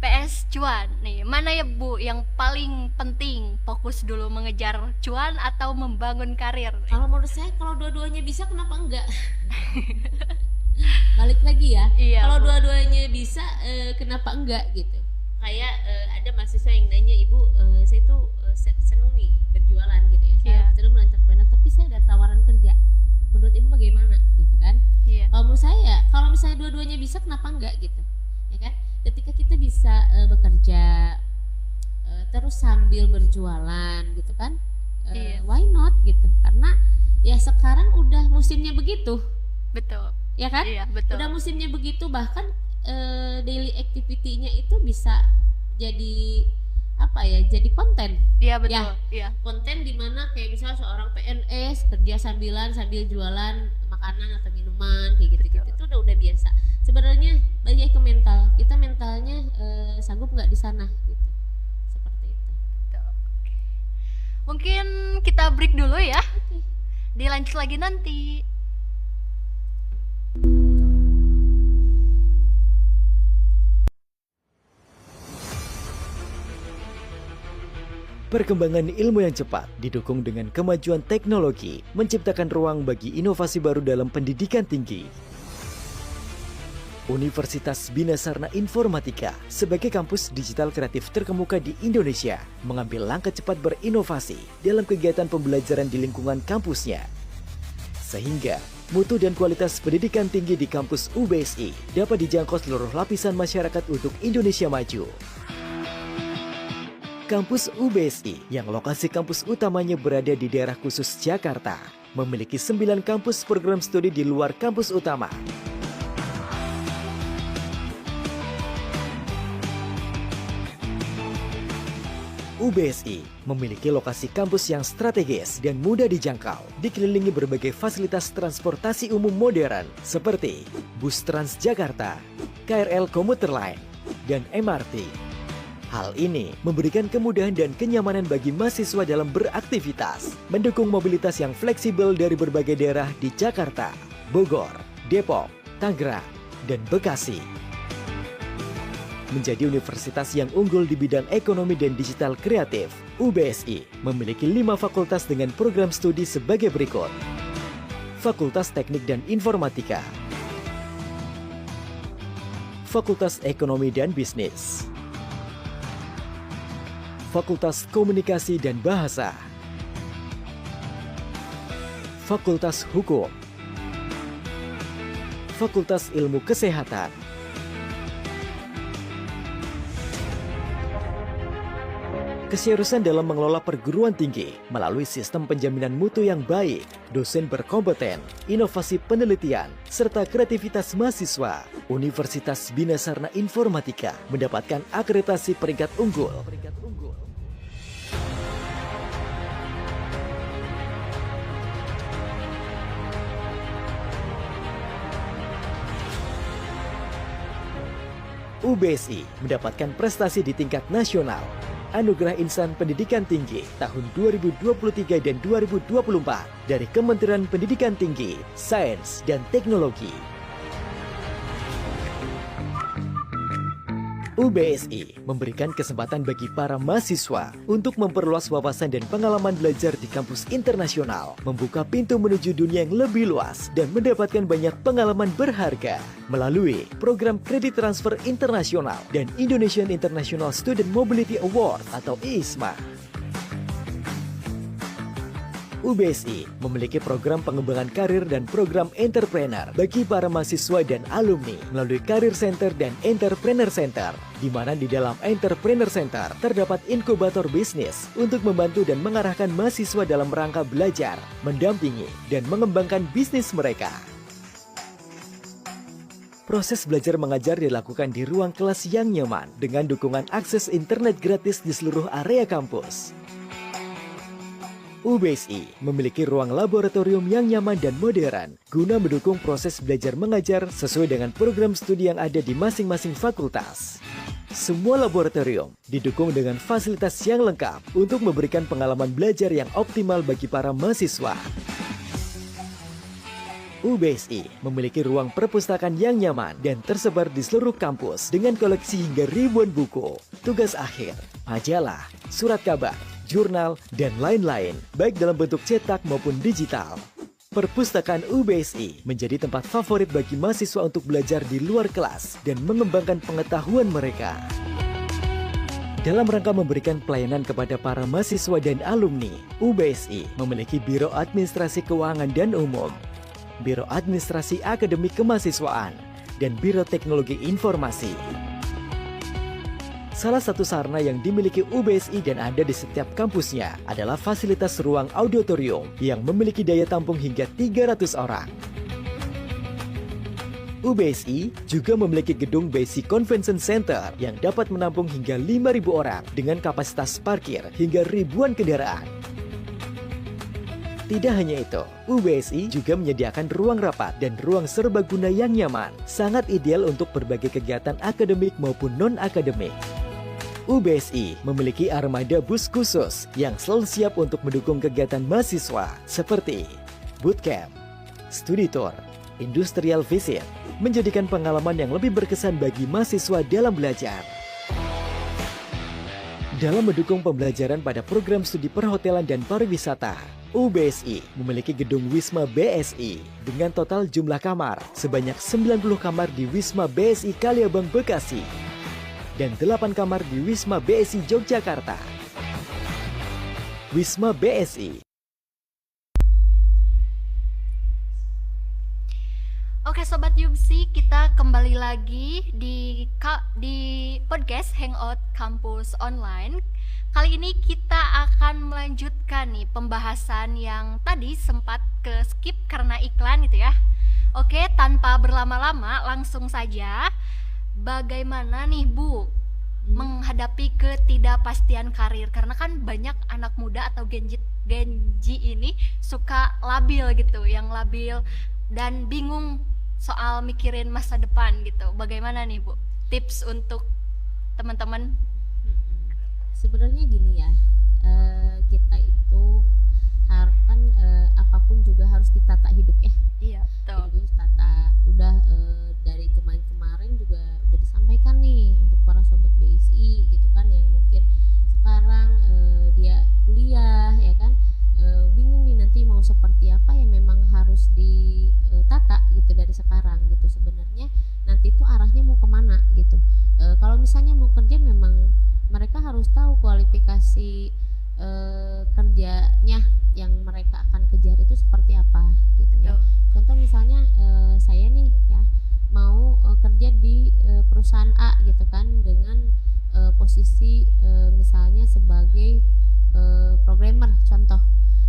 PS cuan nih, mana ya, Bu, yang paling penting? Fokus dulu mengejar cuan atau membangun karir? Kalau menurut saya, kalau dua-duanya bisa, kenapa enggak? Balik lagi ya, Iya, kalau Bu. dua-duanya bisa, kenapa enggak gitu. Kayak ada mahasiswa yang nanya, Ibu, saya tuh seneng nih berjualan gitu ya, saya Iya. seneng entrepreneur, tapi saya ada tawaran kerja, menurut Ibu bagaimana gitu kan. Iya. Kalau menurut saya, kalau misalnya dua-duanya bisa, kenapa enggak gitu ya kan. Ketika kita bisa bekerja terus sambil berjualan gitu kan, Iya. why not gitu, karena ya sekarang udah musimnya begitu Betul. ya kan. Iya, betul. Udah musimnya begitu, bahkan daily activity-nya itu bisa jadi apa ya, jadi konten. Iya, betul. Ya. Iya. Konten dimana kayak misalnya seorang PNS kerja sambil jualan makanan atau minuman kayak gitu-gitu, itu udah biasa. Sebenarnya balik ke mental, kita mentalnya sanggup nggak di sana gitu, seperti itu. Tuh, oke. Mungkin kita break dulu ya. Oke. Dilanjut lagi nanti. Perkembangan ilmu yang cepat didukung dengan kemajuan teknologi menciptakan ruang bagi inovasi baru dalam pendidikan tinggi. Universitas Bina Sarana Informatika sebagai kampus digital kreatif terkemuka di Indonesia mengambil langkah cepat berinovasi dalam kegiatan pembelajaran di lingkungan kampusnya. Sehingga mutu dan kualitas pendidikan tinggi di kampus UBSI dapat dijangkau seluruh lapisan masyarakat untuk Indonesia maju. Kampus UBSI yang lokasi kampus utamanya berada di daerah khusus Jakarta memiliki 9 kampus program studi di luar kampus utama. UBSI memiliki lokasi kampus yang strategis dan mudah dijangkau, dikelilingi berbagai fasilitas transportasi umum modern seperti bus Transjakarta, KRL komuter lain, dan MRT. Hal ini memberikan kemudahan dan kenyamanan bagi mahasiswa dalam beraktivitas, mendukung mobilitas yang fleksibel dari berbagai daerah di Jakarta, Bogor, Depok, Tangerang, dan Bekasi. Menjadi universitas yang unggul di bidang ekonomi dan digital kreatif, UBSI memiliki 5 fakultas dengan program studi sebagai berikut. Fakultas Teknik dan Informatika, Fakultas Ekonomi dan Bisnis, Fakultas Komunikasi dan Bahasa, Fakultas Hukum, Fakultas Ilmu Kesehatan, keseriusan dalam mengelola perguruan tinggi melalui sistem penjaminan mutu yang baik, dosen berkompeten, inovasi penelitian, serta kreativitas mahasiswa. Universitas Bina Sarana Informatika mendapatkan akreditasi peringkat unggul. UBSI mendapatkan prestasi di tingkat nasional. Anugerah Insan Pendidikan Tinggi tahun 2023 dan 2024 dari Kementerian Pendidikan Tinggi, Sains, dan Teknologi. UBSI memberikan kesempatan bagi para mahasiswa untuk memperluas wawasan dan pengalaman belajar di kampus internasional, membuka pintu menuju dunia yang lebih luas dan mendapatkan banyak pengalaman berharga melalui program kredit transfer internasional dan Indonesian International Student Mobility Award atau IISMA. UBSI memiliki program pengembangan karir dan program entrepreneur bagi para mahasiswa dan alumni melalui Career Center dan Entrepreneur Center, di mana di dalam Entrepreneur Center terdapat inkubator bisnis untuk membantu dan mengarahkan mahasiswa dalam rangka belajar, mendampingi, dan mengembangkan bisnis mereka. Proses belajar mengajar dilakukan di ruang kelas yang nyaman dengan dukungan akses internet gratis di seluruh area kampus. UBSI memiliki ruang laboratorium yang nyaman dan modern guna mendukung proses belajar mengajar sesuai dengan program studi yang ada di masing-masing fakultas. Semua laboratorium didukung dengan fasilitas yang lengkap untuk memberikan pengalaman belajar yang optimal bagi para mahasiswa. UBSI memiliki ruang perpustakaan yang nyaman dan tersebar di seluruh kampus dengan koleksi hingga ribuan buku, tugas akhir, majalah, surat kabar, jurnal, dan lain-lain, baik dalam bentuk cetak maupun digital. Perpustakaan UBSI menjadi tempat favorit bagi mahasiswa untuk belajar di luar kelas dan mengembangkan pengetahuan mereka. Dalam rangka memberikan pelayanan kepada para mahasiswa dan alumni, UBSI memiliki Biro Administrasi Keuangan dan Umum, Biro Administrasi Akademik Kemahasiswaan, dan Biro Teknologi Informasi. Salah satu sarana yang dimiliki UBSI dan ada di setiap kampusnya adalah fasilitas ruang auditorium yang memiliki daya tampung hingga 300 orang. UBSI juga memiliki gedung BSI Convention Center yang dapat menampung hingga 5.000 orang dengan kapasitas parkir hingga ribuan kendaraan. Tidak hanya itu, UBSI juga menyediakan ruang rapat dan ruang serbaguna yang nyaman, sangat ideal untuk berbagai kegiatan akademik maupun non-akademik. UBSI memiliki armada bus khusus yang selalu siap untuk mendukung kegiatan mahasiswa seperti bootcamp, studi tour, industrial visit, menjadikan pengalaman yang lebih berkesan bagi mahasiswa dalam belajar. Dalam mendukung pembelajaran pada program studi perhotelan dan pariwisata, UBSI memiliki gedung Wisma BSI dengan total jumlah kamar sebanyak 90 kamar di Wisma BSI Kaliabang Bekasi dan 8 kamar di Wisma BSI Yogyakarta. Wisma BSI. Oke Sobat Yubsi, kita kembali lagi di podcast Hangout Kampus Online. Kali ini kita akan melanjutkan nih pembahasan yang tadi sempat ke skip karena iklan gitu ya. Oke, tanpa berlama-lama langsung saja. Bagaimana nih Bu menghadapi ketidakpastian karir? Karena kan banyak anak muda atau Gen Z ini suka labil gitu, yang labil dan bingung soal mikirin masa depan gitu. Bagaimana nih Bu tips untuk teman-teman? Sebenarnya gini ya, kita itu harapan apapun juga harus ditata hidup ya. Iya, betul. Jadi tata udah dari kemarin juga udah disampaikan nih untuk para sobat BSI gitu kan, yang mungkin sekarang dia kuliah ya kan, bingung nih nanti mau seperti apa, ya memang harus ditata gitu dari sekarang gitu. Sebenarnya nanti itu arahnya mau kemana gitu. Kalau misalnya mau kerja, memang mereka harus tahu kualifikasi kerjanya yang mereka akan kejar itu seperti apa gitu ya. Contoh misalnya saya nih ya mau kerja di perusahaan A gitu kan, dengan posisi misalnya sebagai programmer contoh.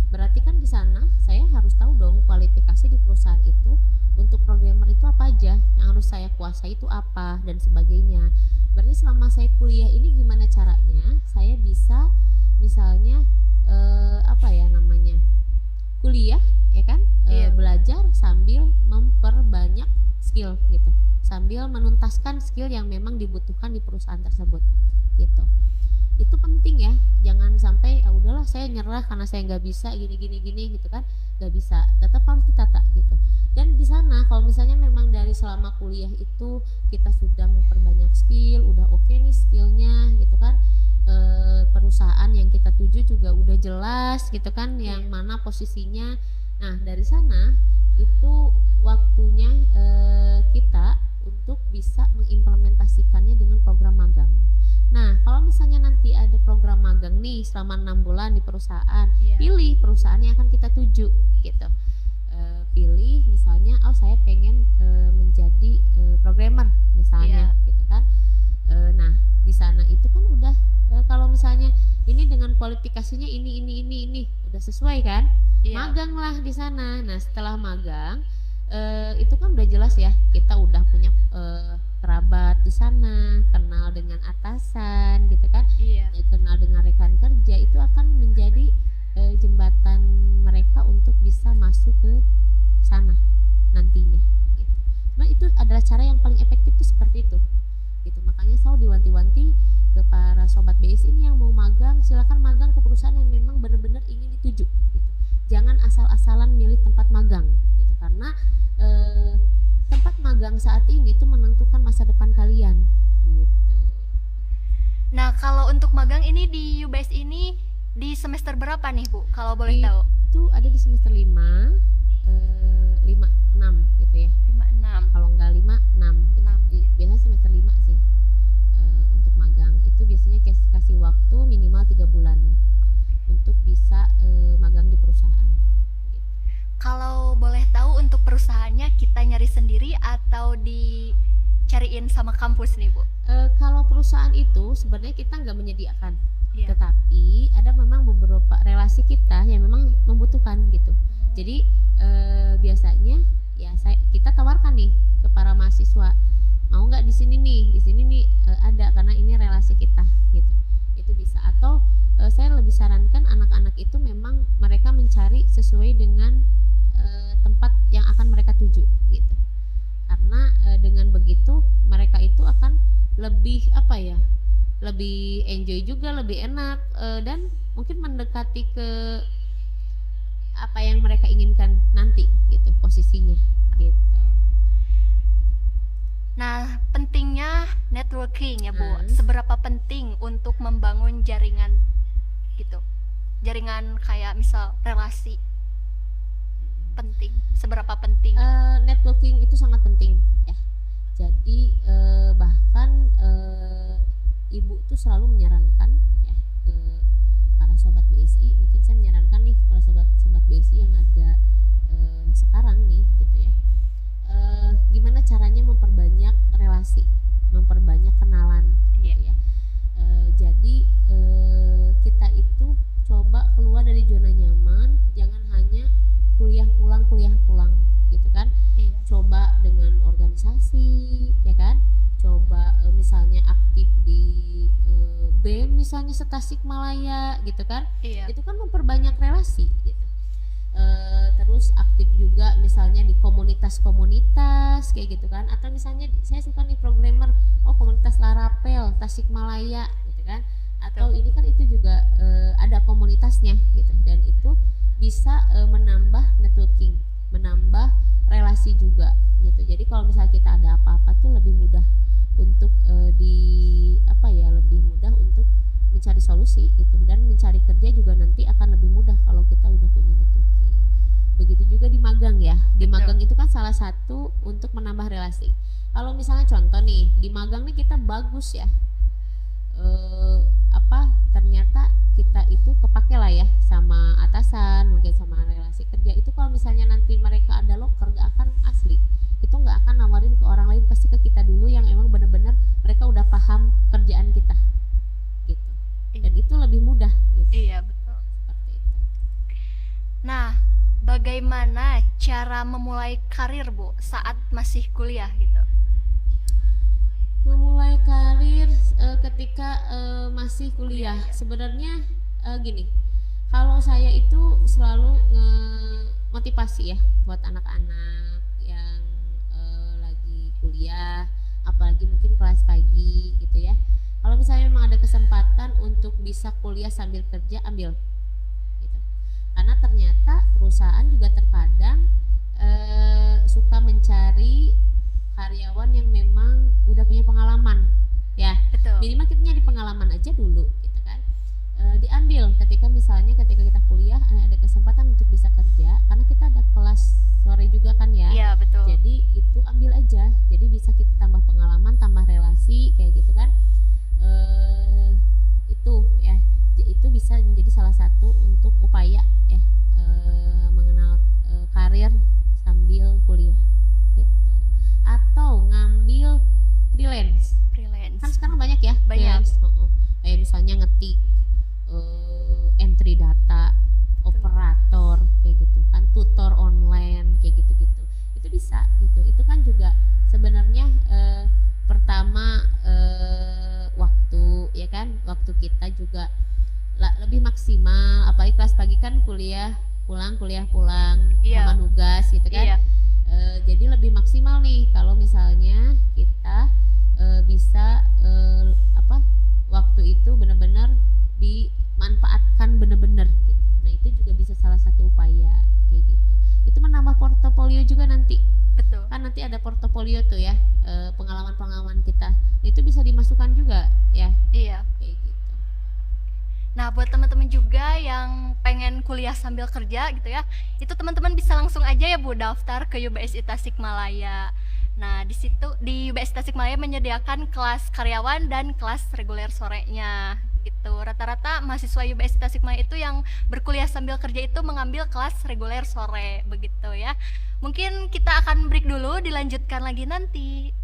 Berarti kan di sana saya harus tahu dong kualifikasi di perusahaan itu untuk programmer itu apa aja, yang harus saya kuasai itu apa dan sebagainya. Berarti selama saya kuliah ini gimana caranya saya bisa misalnya kuliah ya kan, belajar sambil memperbanyak skill gitu, sambil menuntaskan skill yang memang dibutuhkan di perusahaan tersebut gitu. Itu penting ya, jangan sampai udahlah saya nyerah karena saya nggak bisa gini gitu kan, nggak bisa, tetap harus ditata gitu. Dan di sana kalau misalnya memang dari selama kuliah itu kita sudah memperbanyak skill, udah oke nih skillnya gitu kan, perusahaan yang kita tuju juga udah jelas gitu kan, yang mana posisinya. Nah dari sana itu waktunya kita untuk bisa mengimplementasikannya dengan program magang. Nah kalau misalnya nanti ada program magang nih selama 6 bulan di perusahaan, pilih perusahaan yang akan kita tuju gitu. Pilih misalnya, saya pengen menjadi programmer misalnya gitu kan. Nah di sana itu kan udah kalau misalnya ini dengan kualifikasinya ini udah sesuai kan, magang lah di sana. Nah setelah magang itu kan udah jelas ya, kita udah punya kerabat di sana, kenal dengan atasan gitu kan, kenal dengan rekan kerja, itu akan menjadi jembatan mereka untuk bisa masuk ke sana nantinya gitu. Nah itu adalah cara yang paling efektif tuh seperti itu gitu. Makanya selalu diwanti-wanti ke para sobat BSI ini yang mau magang, silakan magang ke perusahaan yang memang benar-benar ingin dituju gitu. Jangan asal-asalan milih tempat magang gitu, karena tempat magang saat ini tuh menentukan masa depan kalian gitu. Nah kalau untuk magang ini di UBS ini di semester berapa nih Bu, kalau boleh tahu? Itu ada di semester 5, 5, 6 gitu ya. 5, 6. Kalau enggak 5, 6 gitu. Biasanya semester 5 sih. Untuk magang itu biasanya kasih waktu minimal 3 bulan untuk bisa magang di perusahaan gitu. Kalau boleh tahu untuk perusahaannya kita nyari sendiri atau dicariin sama kampus nih Bu? Kalau perusahaan itu sebenarnya kita nggak menyediakan, tetapi ada memang beberapa relasi kita yang memang membutuhkan gitu. Jadi biasanya ya kita tawarkan nih ke para mahasiswa, mau nggak di sini nih ada, karena ini relasi kita gitu. itu bisa. Atau saya lebih sarankan anak-anak itu memang mereka mencari sesuai dengan tempat yang akan mereka tuju gitu. Karena dengan begitu mereka itu akan lebih apa ya, lebih enjoy juga, lebih enak, dan mungkin mendekati ke apa yang mereka inginkan nanti gitu posisinya gitu. Nah, pentingnya networking ya Bu. Hmm. Seberapa penting untuk membangun jaringan gitu? Jaringan kayak misal relasi. Penting. Seberapa penting? Networking itu sangat penting ya. Jadi bahkan ibu tuh selalu menyarankan ya ke para sobat BSI, mungkin saya menyarankan nih para sobat BSI yang ada sekarang nih gitu ya. Gimana caranya memperbanyak relasi, memperbanyak kenalan gitu ya. Jadi kita itu coba keluar dari zona nyaman, jangan hanya kuliah pulang gitu kan. Coba dengan organisasi ya kan, coba misalnya aktif di BEM misalnya Tasikmalaya gitu kan. Itu kan memperbanyak relasi gitu. Terus aktif juga misalnya di komunitas kayak gitu kan, atau misalnya saya suka nih programmer, komunitas Laravel Tasikmalaya gitu kan, atau ini kan itu juga ada komunitasnya gitu, dan itu bisa menambah networking, menambah relasi juga gitu. Jadi kalau misalnya kita ada apa-apa tuh lebih mudah untuk lebih mudah untuk mencari solusi gitu, dan mencari kerja juga nanti akan lebih mudah kalau kita udah punya networking. Begitu juga di magang ya. Di magang itu kan salah satu untuk menambah relasi. Kalau misalnya contoh nih, di magang nih kita bagus ya. Ternyata kita itu kepake lah ya sama atasan, mungkin sama relasi kerja. Itu kalau misalnya nanti mereka ada loker, gak akan asli. Itu gak akan nawarin ke orang lain, pasti ke kita dulu yang emang benar-benar mereka udah paham kerjaan kita. Gitu. Dan itu lebih mudah gitu. Iya, betul. Seperti itu. Nah, bagaimana cara memulai karir Bu saat masih kuliah gitu? Memulai karir ketika masih kuliah, sebenarnya gini, kalau saya itu selalu motivasi ya buat anak-anak yang lagi kuliah, apalagi mungkin kelas pagi gitu ya. Kalau misalnya memang ada kesempatan untuk bisa kuliah sambil kerja, ambil gitu. Karena ternyata perusahaan juga terkadang suka mencari karyawan yang memang udah punya pengalaman ya. Betul. Minimal kita nyari pengalaman aja dulu gitu kan. Diambil ketika kita kuliah ada kesempatan untuk bisa kerja, karena kita ada kelas sore juga kan ya. Iya, betul. Jadi itu ambil aja, jadi bisa kita tambah pengalaman, tambah relasi kayak gitu kan. Itu ya, itu bisa menjadi salah satu untuk upaya ya mengenal karir sambil kuliah gitu. Atau ngambil freelance. Kan sekarang banyak ya freelance. Kayak misalnya ngetik entry data, operator kayak gitu kan, tutor online kayak gitu-gitu. Itu bisa gitu. Itu kan juga sebenarnya pertama waktu ya kan, waktu kita juga lebih maksimal, apalagi kelas pagi kan kuliah pulang sama nugas gitu kan. Jadi lebih maksimal nih kalau misalnya kita bisa waktu itu benar-benar dimanfaatkan benar-benar gitu. Nah itu juga bisa salah satu upaya kayak gitu. Itu menambah portofolio juga nanti. Betul. Kan nanti ada portofolio tuh ya, pengalaman-pengalaman kita. Itu bisa dimasukkan juga ya. Iya. Kayak gitu. Nah, buat teman-teman juga yang pengen kuliah sambil kerja gitu ya, itu teman-teman bisa langsung aja ya Bu daftar ke UBSI Tasikmalaya. Nah, di situ di UBSI Tasikmalaya menyediakan kelas karyawan dan kelas reguler sorenya gitu. Rata-rata mahasiswa UBSI Tasikmalaya itu yang berkuliah sambil kerja itu mengambil kelas reguler sore begitu ya. Mungkin kita akan break dulu, dilanjutkan lagi nanti.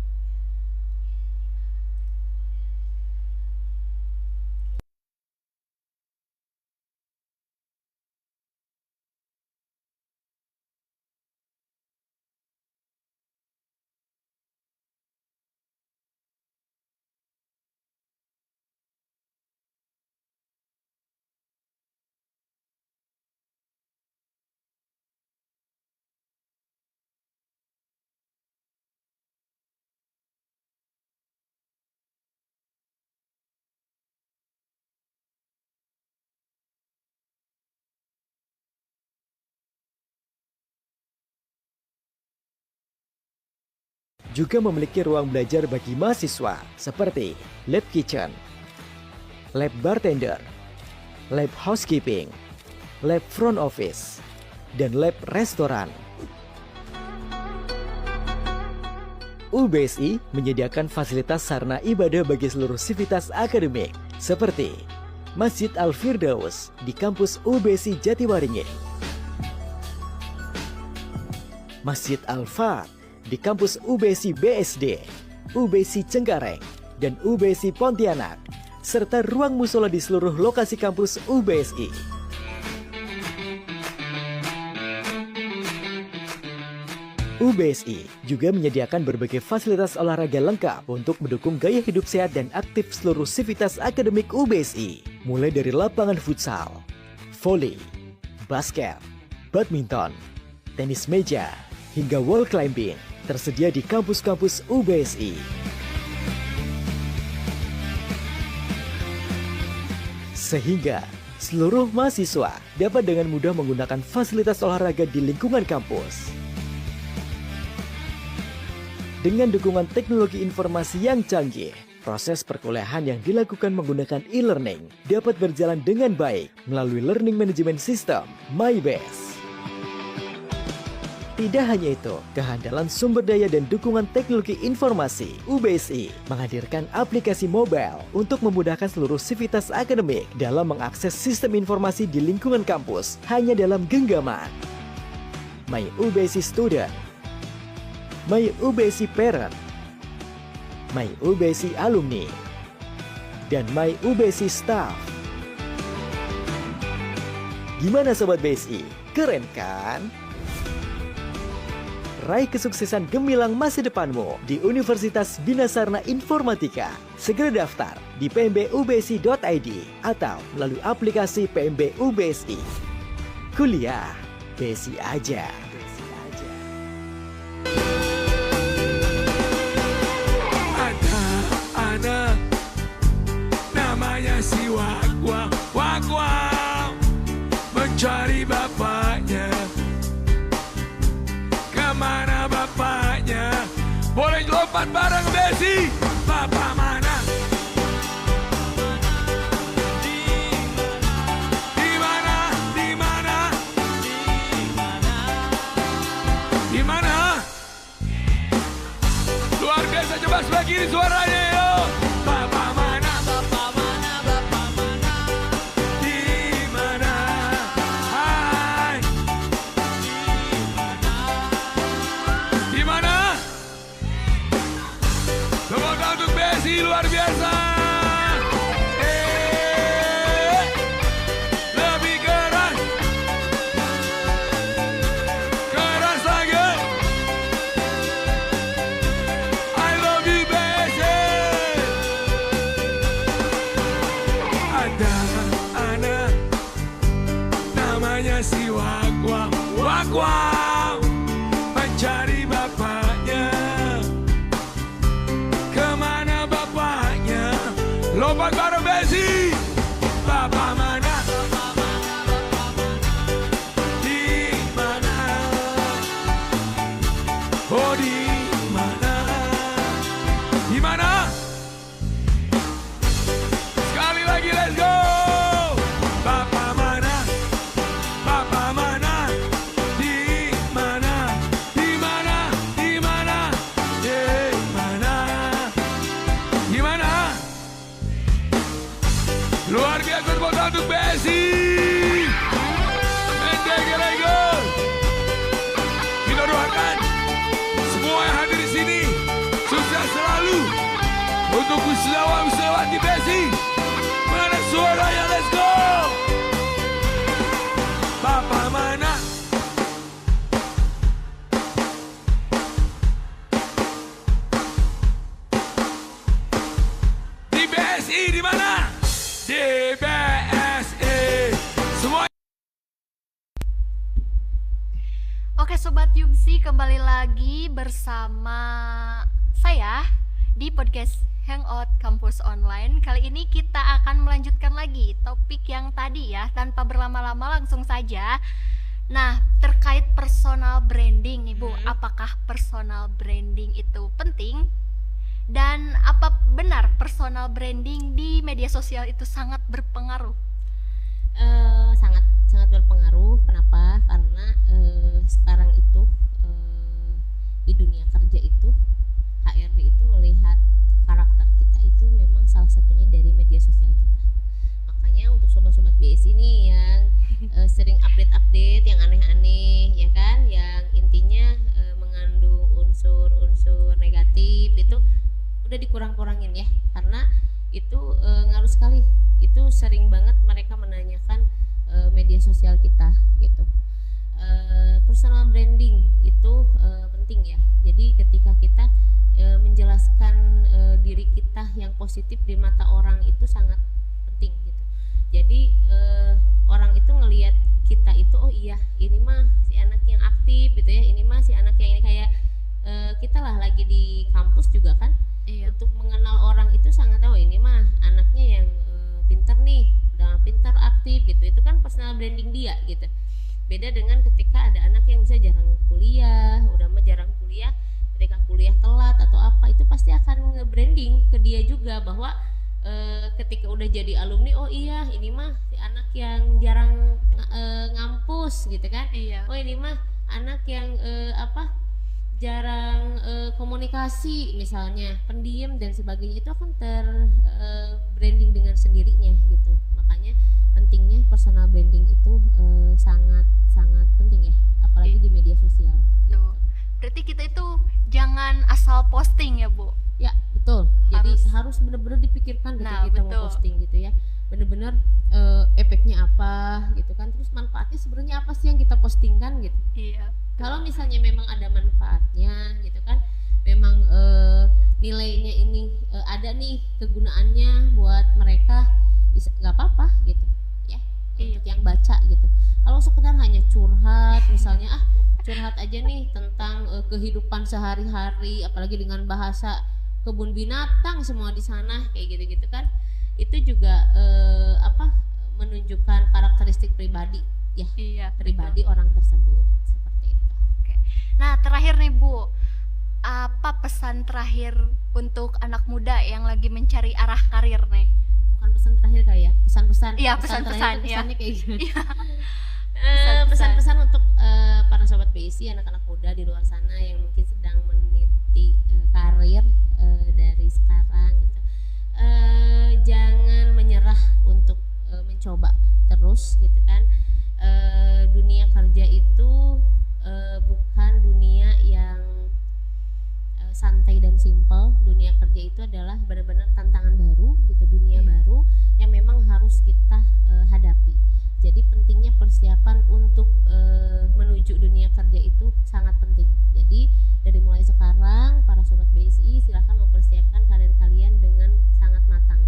juga memiliki ruang belajar bagi mahasiswa seperti lab kitchen, lab bartender, lab housekeeping, lab front office, dan lab restoran. UBSI menyediakan fasilitas sarana ibadah bagi seluruh sivitas akademik seperti Masjid Al-Firdaus di kampus UBSI Jatiwaringin, Masjid Al-Fat di kampus UBSI BSD, UBSI Cengkareng, dan UBSI Pontianak, serta ruang musola di seluruh lokasi kampus UBSI. UBSI juga menyediakan berbagai fasilitas olahraga lengkap untuk mendukung gaya hidup sehat dan aktif seluruh sivitas akademik UBSI, mulai dari lapangan futsal, voli, basket, badminton, tenis meja, hingga wall climbing tersedia di kampus-kampus UBSI. Sehingga seluruh mahasiswa dapat dengan mudah menggunakan fasilitas olahraga di lingkungan kampus. Dengan dukungan teknologi informasi yang canggih, proses perkuliahan yang dilakukan menggunakan e-learning dapat berjalan dengan baik melalui Learning Management System MyBase. Tidak hanya itu, kehandalan sumber daya dan dukungan teknologi informasi UBSI menghadirkan aplikasi mobile untuk memudahkan seluruh sivitas akademik dalam mengakses sistem informasi di lingkungan kampus hanya dalam genggaman. My UBSI Student, My UBSI Parent, My UBSI Alumni, dan My UBSI Staff. Gimana Sobat BSI? Keren kan? Raih kesuksesan gemilang masa depanmu di Universitas Bina Sarana Informatika. Segera daftar di pmbubsi.id atau melalui aplikasi PMB UBSI. Kuliah BSI aja. Ada anak namanya si Wakwa, Wakwa mencari bapaknya. Kemana bapaknya? Boleh lompat bareng Besi. Bapak mana? Di mana? Di mana? Di mana? Luar biasa, coba sebelah kiri suaranya yo. Bapak mana? Bapak mana? Bapak mana? Di mana? Hai. Di mana? Tepuk tangan untuk Besi, luar biasa. Lebih keras. Keras lagi. I love you Besi. Ada anak namanya si Wakwa, Wakwa mencari bapaknya. Kemana bapaknya? Lompat bareng Besi. Bapak mana? Di mana? Oh di mana? Di mana? Sekali lagi, let's go. Bapak mana? Bapak mana? Di mana? Di mana? Di mana? Di mana? Di mana? Luar biasa, tepuk tangan untuk Besi. Endegerego. Kita doakan semua yang hadir di sini sukses selalu untuk wisudawan-wisudawati Besi. Mana suaranya? Let's go. Bapak mana? Di BSI di mana? Di BSI. Semua. Oke Sobat Yubsi, kembali lagi bersama saya di podcast Hangout Kampus Online. Kali ini kita akan melanjutkan lagi topik yang tadi ya, tanpa berlama-lama langsung saja. Nah, terkait personal branding nih Bu, apakah personal branding itu penting benar personal branding di media sosial itu sangat berpengaruh? Sangat sangat berpengaruh. Kenapa? Karena sekarang itu di dunia kerja itu HRD itu melihat karakter kita itu memang salah satunya dari media sosial kita. Makanya untuk sobat-sobat BS ini yang sering update-update yang aneh-aneh ya kan, yang intinya mengandung unsur-unsur negatif itu udah dikurang-kurangin ya, karena itu ngaruh sekali. Itu sering banget mereka menanyakan media sosial kita gitu. Personal branding itu penting ya. Jadi ketika kita menjelaskan diri kita yang positif di mata orang itu sangat penting gitu. Jadi orang itu ngelihat kita itu, oh iya ini mah si anak yang aktif gitu ya, ini mah si anak yang ini kayak kita lah lagi di kampus juga kan. Iya. Untuk mengenal orang itu sangat, oh ini mah anaknya yang pintar nih, udah pintar aktif gitu. Itu kan personal branding dia gitu. Beda dengan ketika ada anak yang bisa jarang kuliah, udah mah jarang kuliah, ketika kuliah telat atau apa, itu pasti akan nge-branding ke dia juga bahwa ketika udah jadi alumni, oh iya ini mah si anak yang jarang ngampus gitu kan. Iya. Oh ini mah anak yang jarang komunikasi misalnya, pendiam dan sebagainya, itu akan branding dengan sendirinya gitu. Makanya pentingnya personal branding itu sangat sangat penting ya, apalagi di media sosial. Tuh. Berarti kita itu jangan asal posting ya, Bu. Ya betul. Jadi harus benar-benar dipikirkan ketika kita mau posting gitu ya. Benar-benar efeknya apa gitu kan. Terus manfaatnya sebenarnya apa sih yang kita postingkan gitu. Iya. Kalau misalnya memang ada manfaatnya gitu kan, memang nilainya ini ada nih kegunaannya buat mereka, bisa nggak apa-apa gitu ya. Untuk yang baca gitu. Kalau sekedar hanya curhat misalnya, curhat aja nih tentang kehidupan sehari-hari, apalagi dengan bahasa kebun binatang semua di sana kayak gitu-gitu kan, itu juga menunjukkan karakteristik pribadi ya. Iya, pribadi orang tersebut seperti itu. Oke. Nah, terakhir nih Bu, apa pesan terakhir untuk anak muda yang lagi mencari arah karir nih? Bukan pesan terakhir kali ya, pesan-pesan. Iya, pesan pesan-pesan, terakhir pesannya kayak gitu. Iya. Pesan-pesan untuk para sobat BSI, anak-anak muda di luar sana yang mungkin sedang meniti karir dari sekarang gitu. Jangan menyerah untuk mencoba terus gitu kan. Dunia kerja itu bukan dunia yang santai dan simpel. Dunia kerja itu adalah benar-benar tantangan baru gitu, dunia baru yang memang harus kita hadapi. Jadi pentingnya persiapan untuk menuju dunia kerja itu sangat penting. Jadi dari mulai sekarang para sobat BSI silahkan mempersiapkan karir kalian dengan sangat matang,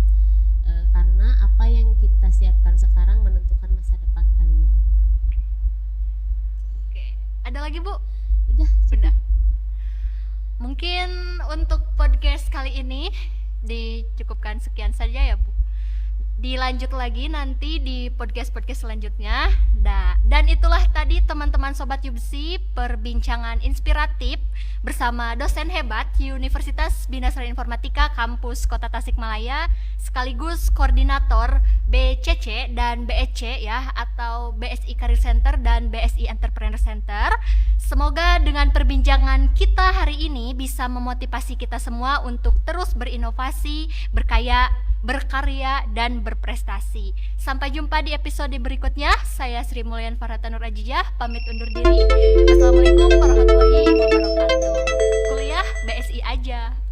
karena apa yang kita siapkan sekarang menentukan masa depan kalian. Oke. Ada lagi Bu? Udah. Mungkin untuk podcast kali ini dicukupkan sekian saja ya Bu. Dilanjut lagi nanti di podcast-podcast selanjutnya. Dan itulah tadi teman-teman Sobat Yubsi, perbincangan inspiratif bersama dosen hebat Universitas Bina Sarjana Informatika Kampus Kota Tasikmalaya, sekaligus koordinator BCC dan BEC ya, atau BSI Career Center dan BSI Entrepreneur Center. Semoga dengan perbincangan kita hari ini bisa memotivasi kita semua untuk terus berinovasi, berkarya dan berprestasi. Sampai jumpa di episode berikutnya. Saya Sri Mulyan Farhata Nur Ajijah pamit undur diri. Assalamualaikum warahmatullahi wabarakatuh. Kuliah BSI aja.